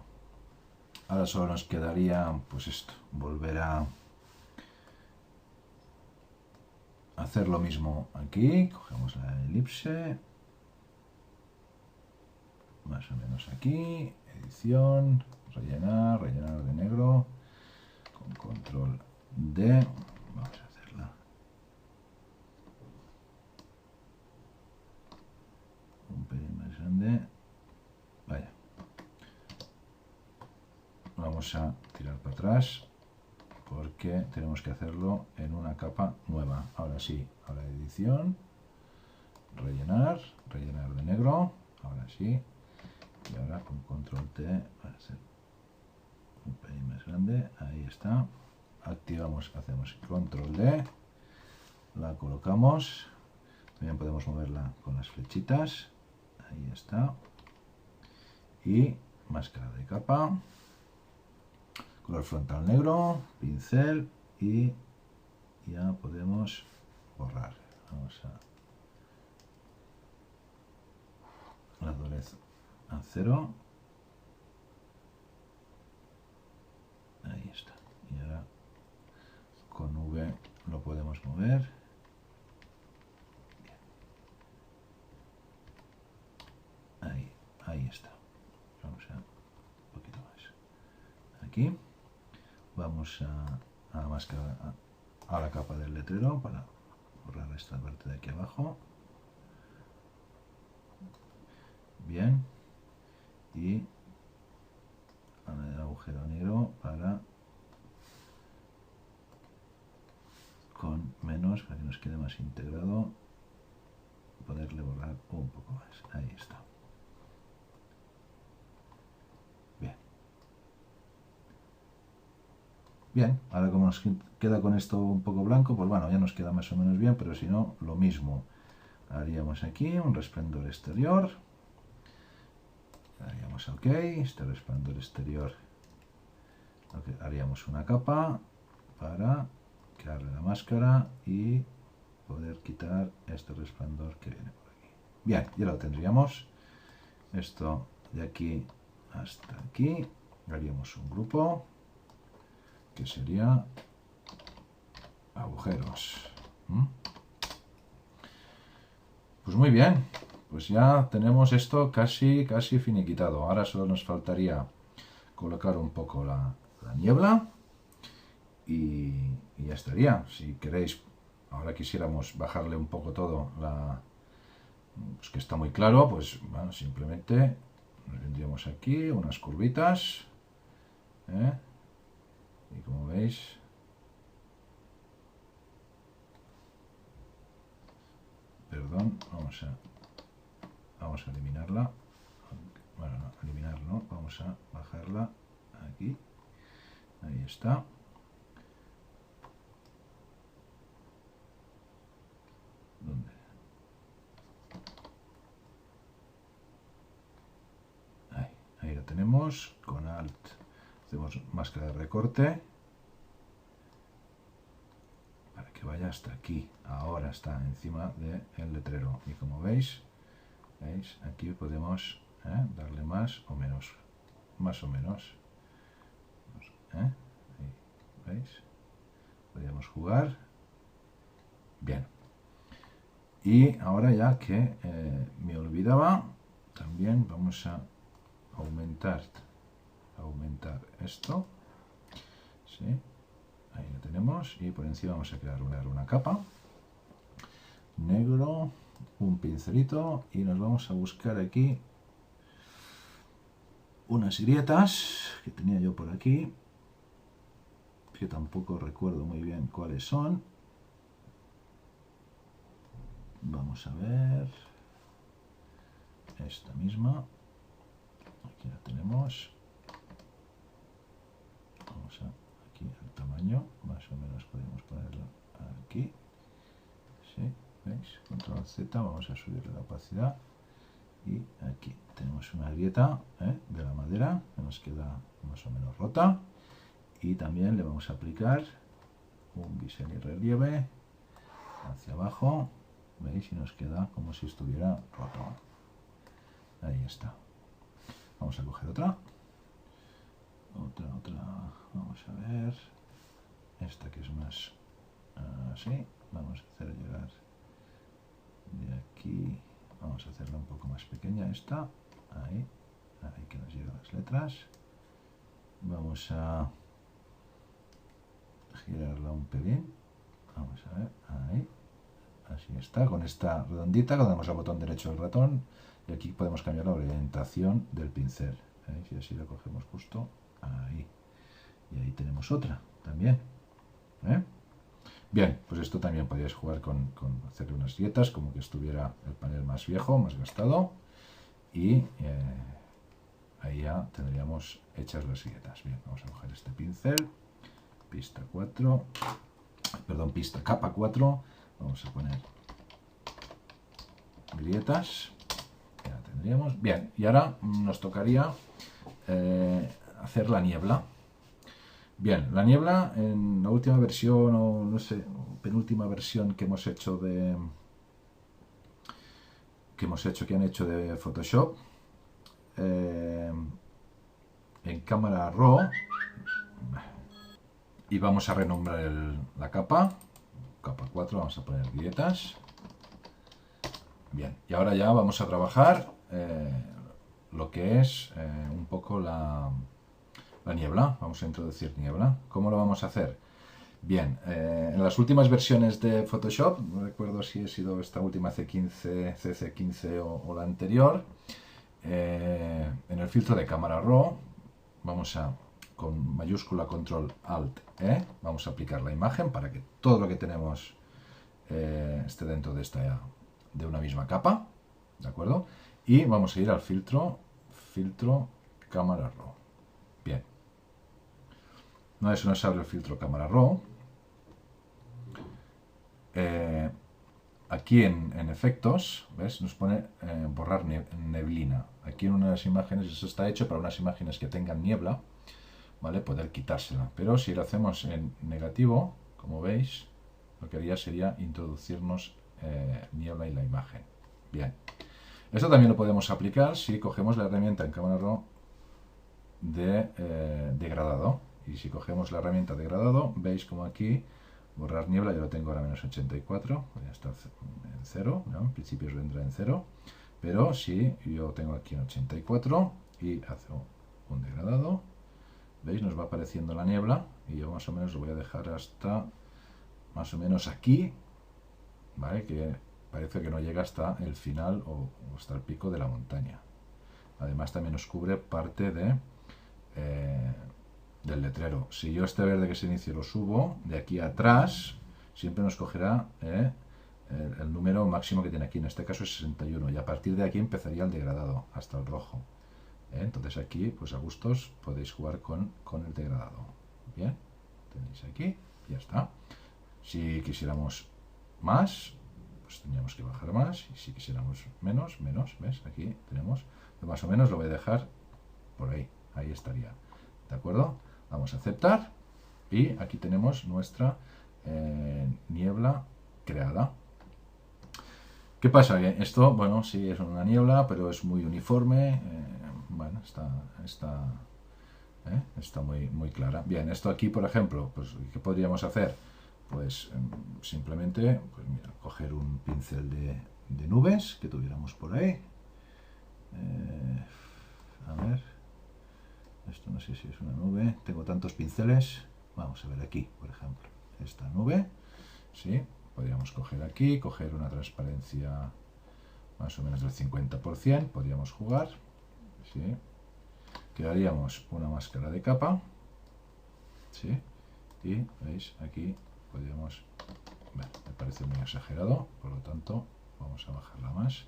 Ahora solo nos quedaría, pues esto, volver a hacer lo mismo aquí. Cogemos la elipse, más o menos aquí, edición, rellenar de negro, con control D. Vamos a hacerla un pelín más grande. Vaya. Vamos a tirar para atrás porque tenemos que hacerlo en una capa nueva. Ahora sí, ahora edición, rellenar de negro, ahora sí, y ahora con control T para ser un pelín más grande, ahí está, activamos, hacemos control D, la colocamos, también podemos moverla con las flechitas, ahí está, y máscara de capa, color frontal negro, pincel, y ya podemos borrar. Vamos a la dureza a 0. Ahí está. Y ahora con V lo podemos mover. Bien. Ahí está. Vamos a un poquito más. Aquí. Vamos a la máscara, a la capa del letrero para borrar esta parte de aquí abajo. Bien. Y el agujero negro para con menos, para que nos quede más integrado, poderle borrar un poco más. Ahí está. Bien. Bien, ahora como nos queda con esto un poco blanco, pues bueno, ya nos queda más o menos bien, pero si no, lo mismo. Haríamos aquí un resplandor exterior. Haríamos OK, este resplandor exterior. Haríamos una capa para crearle la máscara y poder quitar este resplandor que viene por aquí. Bien, ya lo tendríamos. Esto de aquí hasta aquí. Haríamos un grupo que sería agujeros. Pues muy bien, pues ya tenemos esto casi finiquitado. Ahora solo nos faltaría colocar un poco la niebla y ya estaría. Si queréis, ahora quisiéramos bajarle un poco todo, pues que está muy claro, pues bueno, simplemente nos vendríamos aquí unas curvitas, y como veis, perdón, vamos a eliminarla. Bueno, no, eliminar no, vamos a bajarla aquí. Ahí está. ¿Dónde? Ahí lo tenemos. Con Alt hacemos máscara de recorte para que vaya hasta aquí. Ahora está encima del letrero. Y como veis, aquí podemos darle más o menos. Más o menos. Ahí, ¿veis? Podríamos jugar. Bien. Y ahora ya que me olvidaba, también vamos a aumentar esto. ¿Sí? Ahí lo tenemos. Y por encima vamos a crear una capa. Negro. Un pincelito. Y nos vamos a buscar aquí unas grietas que tenía yo por aquí, que tampoco recuerdo muy bien cuáles son. Vamos a ver esta misma, aquí la tenemos. Vamos a aquí el tamaño, más o menos podemos ponerlo aquí. ¿Sí? ¿Veis? Control Z, vamos a subir la opacidad. Y aquí tenemos una grieta de la madera que nos queda más o menos rota. Y también le vamos a aplicar un bisel y relieve hacia abajo. ¿Veis? Y nos queda como si estuviera roto. Ahí está. Vamos a coger otra. Vamos a ver. Esta que es más así. Vamos a hacer llegar de aquí. Vamos a hacerla un poco más pequeña esta. Ahí que nos llegan las letras. Vamos a girarla un pelín. Vamos a ver. Ahí. Así está. Con esta redondita le damos al botón derecho del ratón. Y aquí podemos cambiar la orientación del pincel. ¿Veis? Y así la cogemos justo ahí. Y ahí tenemos otra también. Bien, pues esto también podríais jugar con hacerle unas grietas, como que estuviera el panel más viejo, más gastado. Y ahí ya tendríamos hechas las grietas. Bien, vamos a coger este pincel, pista 4, perdón, capa 4. Vamos a poner grietas. Ya tendríamos. Bien, y ahora nos tocaría hacer la niebla. Bien, la niebla en la última versión, o no sé, penúltima versión que hemos hecho que han hecho de Photoshop, en cámara RAW, y vamos a renombrar la capa 4, vamos a poner grietas. Bien, y ahora ya vamos a trabajar lo que es un poco la niebla. Vamos a introducir niebla. ¿Cómo lo vamos a hacer? Bien, en las últimas versiones de Photoshop, no recuerdo si ha sido esta última CC15 o la anterior, en el filtro de cámara RAW, vamos a, con mayúscula Control Alt E, vamos a aplicar la imagen para que todo lo que tenemos esté dentro de una misma capa, ¿de acuerdo? Y vamos a ir al filtro cámara RAW. Bien. Una vez se nos abre el filtro cámara RAW, aquí en efectos, ¿ves? Nos pone borrar neblina. Aquí en unas imágenes, eso está hecho para unas imágenes que tengan niebla, ¿vale? Poder quitársela. Pero si lo hacemos en negativo, como veis, lo que haría sería introducirnos niebla en la imagen. Bien. Esto también lo podemos aplicar si cogemos la herramienta en cámara RAW de degradado. Y si cogemos la herramienta degradado, veis como aquí borrar niebla, yo lo tengo ahora menos 84, voy a estar en 0, ¿no? En principio vendrá en 0, pero si yo tengo aquí en 84 y hago un degradado, veis, nos va apareciendo la niebla y yo más o menos lo voy a dejar hasta más o menos aquí, ¿vale? Que parece que no llega hasta el final o hasta el pico de la montaña. Además también nos cubre parte del letrero. Si yo este verde que se inicie lo subo, de aquí atrás siempre nos cogerá el número máximo que tiene aquí, en este caso es 61, y a partir de aquí empezaría el degradado hasta el rojo. Entonces aquí, pues a gustos, podéis jugar con el degradado. Bien, tenéis aquí, ya está. Si quisiéramos más, pues tendríamos que bajar más, y si quisiéramos menos, ¿ves? Aquí tenemos, más o menos lo voy a dejar por ahí, ahí estaría. ¿De acuerdo? Vamos a aceptar y aquí tenemos nuestra niebla creada. ¿Qué pasa? Que esto, bueno, sí es una niebla, pero es muy uniforme. Bueno, está muy clara. Bien, esto aquí, por ejemplo, pues ¿qué podríamos hacer? Pues simplemente, pues mira, coger un pincel de nubes que tuviéramos por ahí. A ver, esto no sé si es una nube, tengo tantos pinceles. Vamos a ver aquí, por ejemplo, esta nube, ¿sí? Podríamos coger aquí, coger una transparencia más o menos del 50%, podríamos jugar, ¿sí? Crearíamos una máscara de capa, ¿sí? Y veis, aquí podríamos, bueno, me parece muy exagerado, por lo tanto vamos a bajarla más,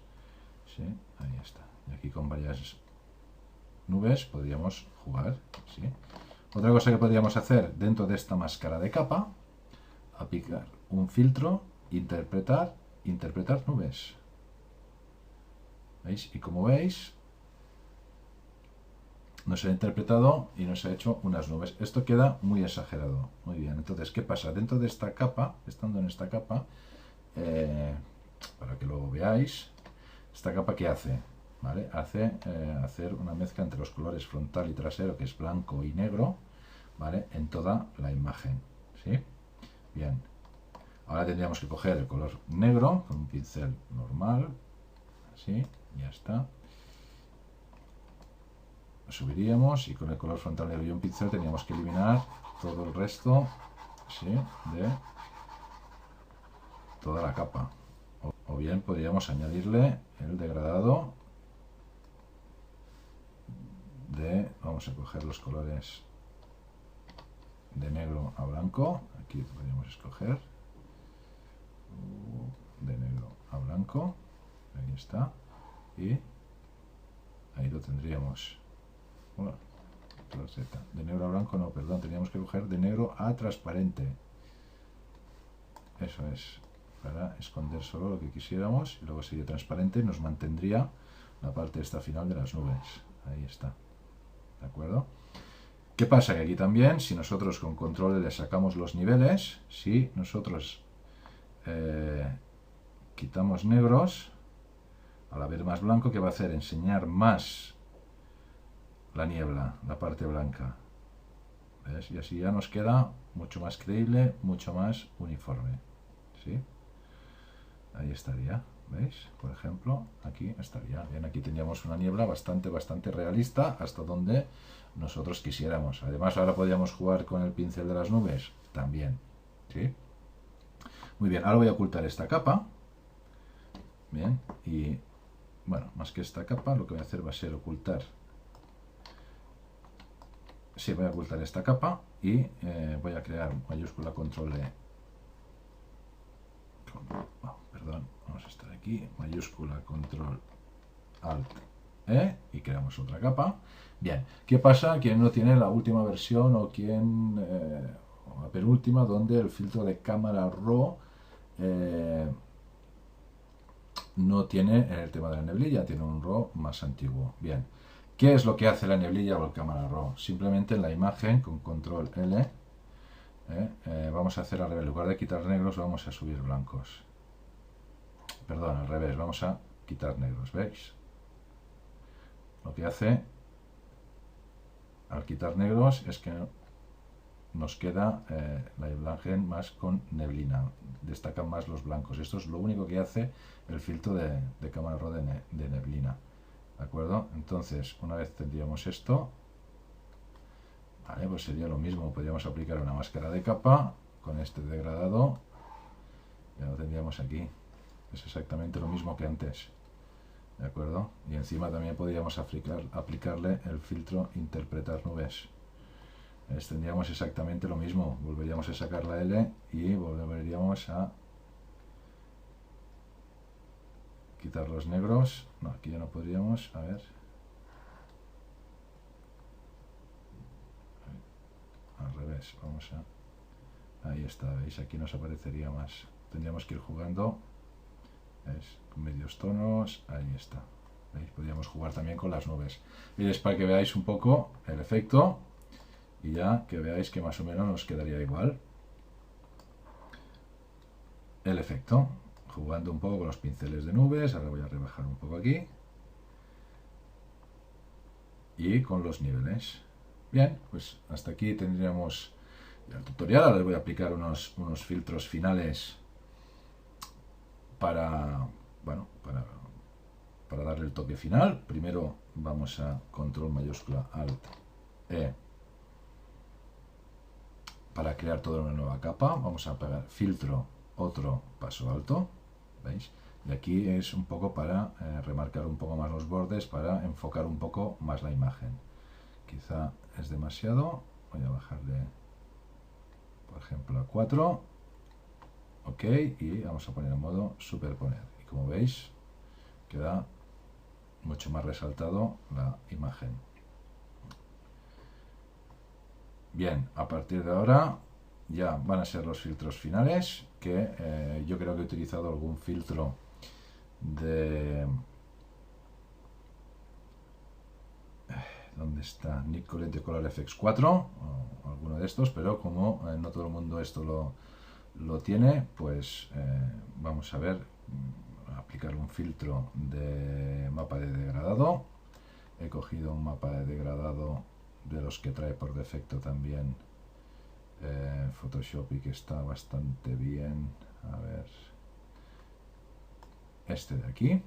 ¿sí? Ahí está. Y aquí con varias nubes podríamos jugar, ¿sí? Otra cosa que podríamos hacer dentro de esta máscara de capa, aplicar un filtro, interpretar nubes. ¿Veis? Y como veis, nos ha interpretado y nos ha hecho unas nubes. Esto queda muy exagerado. Muy bien. Entonces, ¿qué pasa? Dentro de esta capa, estando en esta capa, para que lo veáis, esta capa ¿qué hace? ¿Vale? Hace hacer una mezcla entre los colores frontal y trasero, que es blanco y negro, ¿vale? En toda la imagen, ¿sí? Bien. Ahora tendríamos que coger el color negro con un pincel normal, así, ya está. Lo subiríamos y con el color frontal negro y un pincel teníamos que eliminar todo el resto, ¿sí? De toda la capa. O bien podríamos añadirle el degradado vamos a coger los colores de negro a blanco, aquí podríamos escoger de negro a blanco, ahí está, y ahí lo tendríamos. Bueno, de negro a blanco no, perdón, teníamos que coger de negro a transparente, eso es, para esconder solo lo que quisiéramos, y luego sería transparente y nos mantendría la parte esta final de las nubes, ahí está. ¿De acuerdo? ¿Qué pasa? Que aquí también, si nosotros con control le sacamos los niveles, si nosotros quitamos negros, al haber más blanco, ¿qué va a hacer? Enseñar más la niebla, la parte blanca. ¿Ves? Y así ya nos queda mucho más creíble, mucho más uniforme. ¿Sí? Ahí estaría. ¿Veis? Por ejemplo, aquí estaría. Bien, aquí tendríamos una niebla bastante realista hasta donde nosotros quisiéramos. Además, ahora podríamos jugar con el pincel de las nubes también. ¿Sí? Muy bien, ahora voy a ocultar esta capa. Bien, y bueno, más que esta capa, lo que voy a hacer va a ser ocultar. Sí, voy a ocultar esta capa y voy a crear mayúscula control E. Perdón, vamos a estar aquí, mayúscula control alt y creamos otra capa. Bien, ¿qué pasa? ¿Quién no tiene la última versión o quién, o la penúltima, donde el filtro de cámara RAW no tiene el tema de la neblilla, tiene un RAW más antiguo? Bien, ¿qué es lo que hace la neblilla o el cámara RAW? Simplemente en la imagen, con control L, vamos a hacer al revés. En lugar de quitar negros, vamos a subir blancos. Perdón, al revés, vamos a quitar negros, ¿veis? Lo que hace al quitar negros es que nos queda la imagen más con neblina, destacan más los blancos. Esto es lo único que hace el filtro de cámara RAW de neblina, ¿de acuerdo? Entonces, una vez tendríamos esto, vale, pues sería lo mismo, podríamos aplicar una máscara de capa con este degradado, ya lo tendríamos aquí, es exactamente lo mismo que antes, ¿de acuerdo? Y encima también podríamos aplicarle el filtro interpretar nubes. Tendríamos exactamente lo mismo, volveríamos a sacar la L y volveríamos a quitar los negros. No, aquí ya no podríamos, a ver, al revés, vamos a, ahí está, veis, aquí nos aparecería más, tendríamos que ir jugando, ¿veis? Con medios tonos, ahí está, ¿veis? Podríamos jugar también con las nubes, y es para que veáis un poco el efecto y ya que veáis que más o menos nos quedaría igual el efecto, jugando un poco con los pinceles de nubes. Ahora voy a rebajar un poco aquí y con los niveles. Bien, pues hasta aquí tendríamos el tutorial. Ahora les voy a aplicar unos filtros finales para, bueno, para darle el toque final. Primero vamos a control mayúscula alt E para crear toda una nueva capa. Vamos a pegar filtro, otro paso alto, ¿veis? Y aquí es un poco para remarcar un poco más los bordes, para enfocar un poco más la imagen. Quizá es demasiado, voy a bajarle, por ejemplo, a 4, ok, y vamos a poner en modo superponer. Y como veis, queda mucho más resaltado la imagen. Bien, a partir de ahora ya van a ser los filtros finales, que yo creo que he utilizado algún filtro de... ¿Dónde está? Nicolet de Color FX 4 o alguno de estos, pero como no todo el mundo esto lo tiene, pues vamos a ver, aplicar un filtro de mapa de degradado. He cogido un mapa de degradado de los que trae por defecto también Photoshop y que está bastante bien. A ver, este de aquí,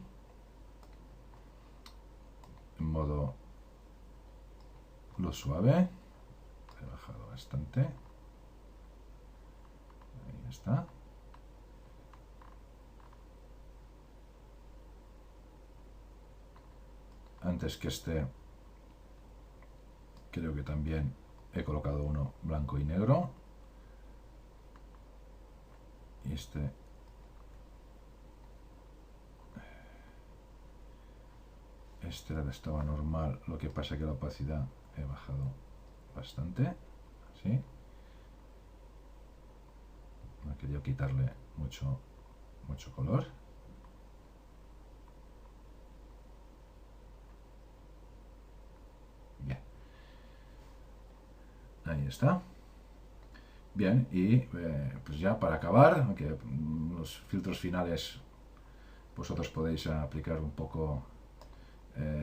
en modo luz suave, he bajado bastante, ahí está. Antes que este, creo que también he colocado uno blanco y negro, y este estaba normal, lo que pasa que la opacidad he bajado bastante, ¿sí? No he querido quitarle mucho color. Bien, ahí está. Bien, y pues ya para acabar, aunque los filtros finales vosotros podéis aplicar un poco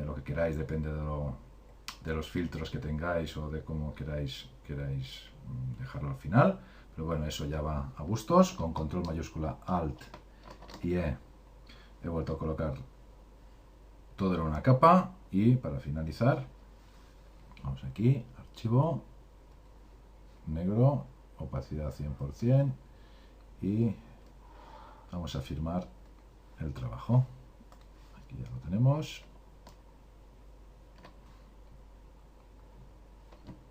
lo que queráis, depende de los filtros que tengáis o de cómo queráis dejarlo al final, pero bueno, eso ya va a gustos. Con control mayúscula alt y E he vuelto a colocar todo en una capa, y para finalizar vamos aquí, archivo, negro, opacidad 100%, y vamos a firmar el trabajo. Aquí ya lo tenemos.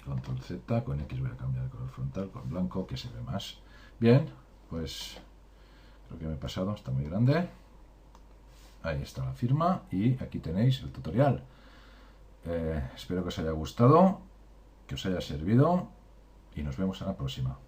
Control Z, con X voy a cambiar el color frontal con blanco, que se ve más. Bien, pues creo que me he pasado, está muy grande. Ahí está la firma y aquí tenéis el tutorial. Espero que os haya gustado, que os haya servido y nos vemos en la próxima.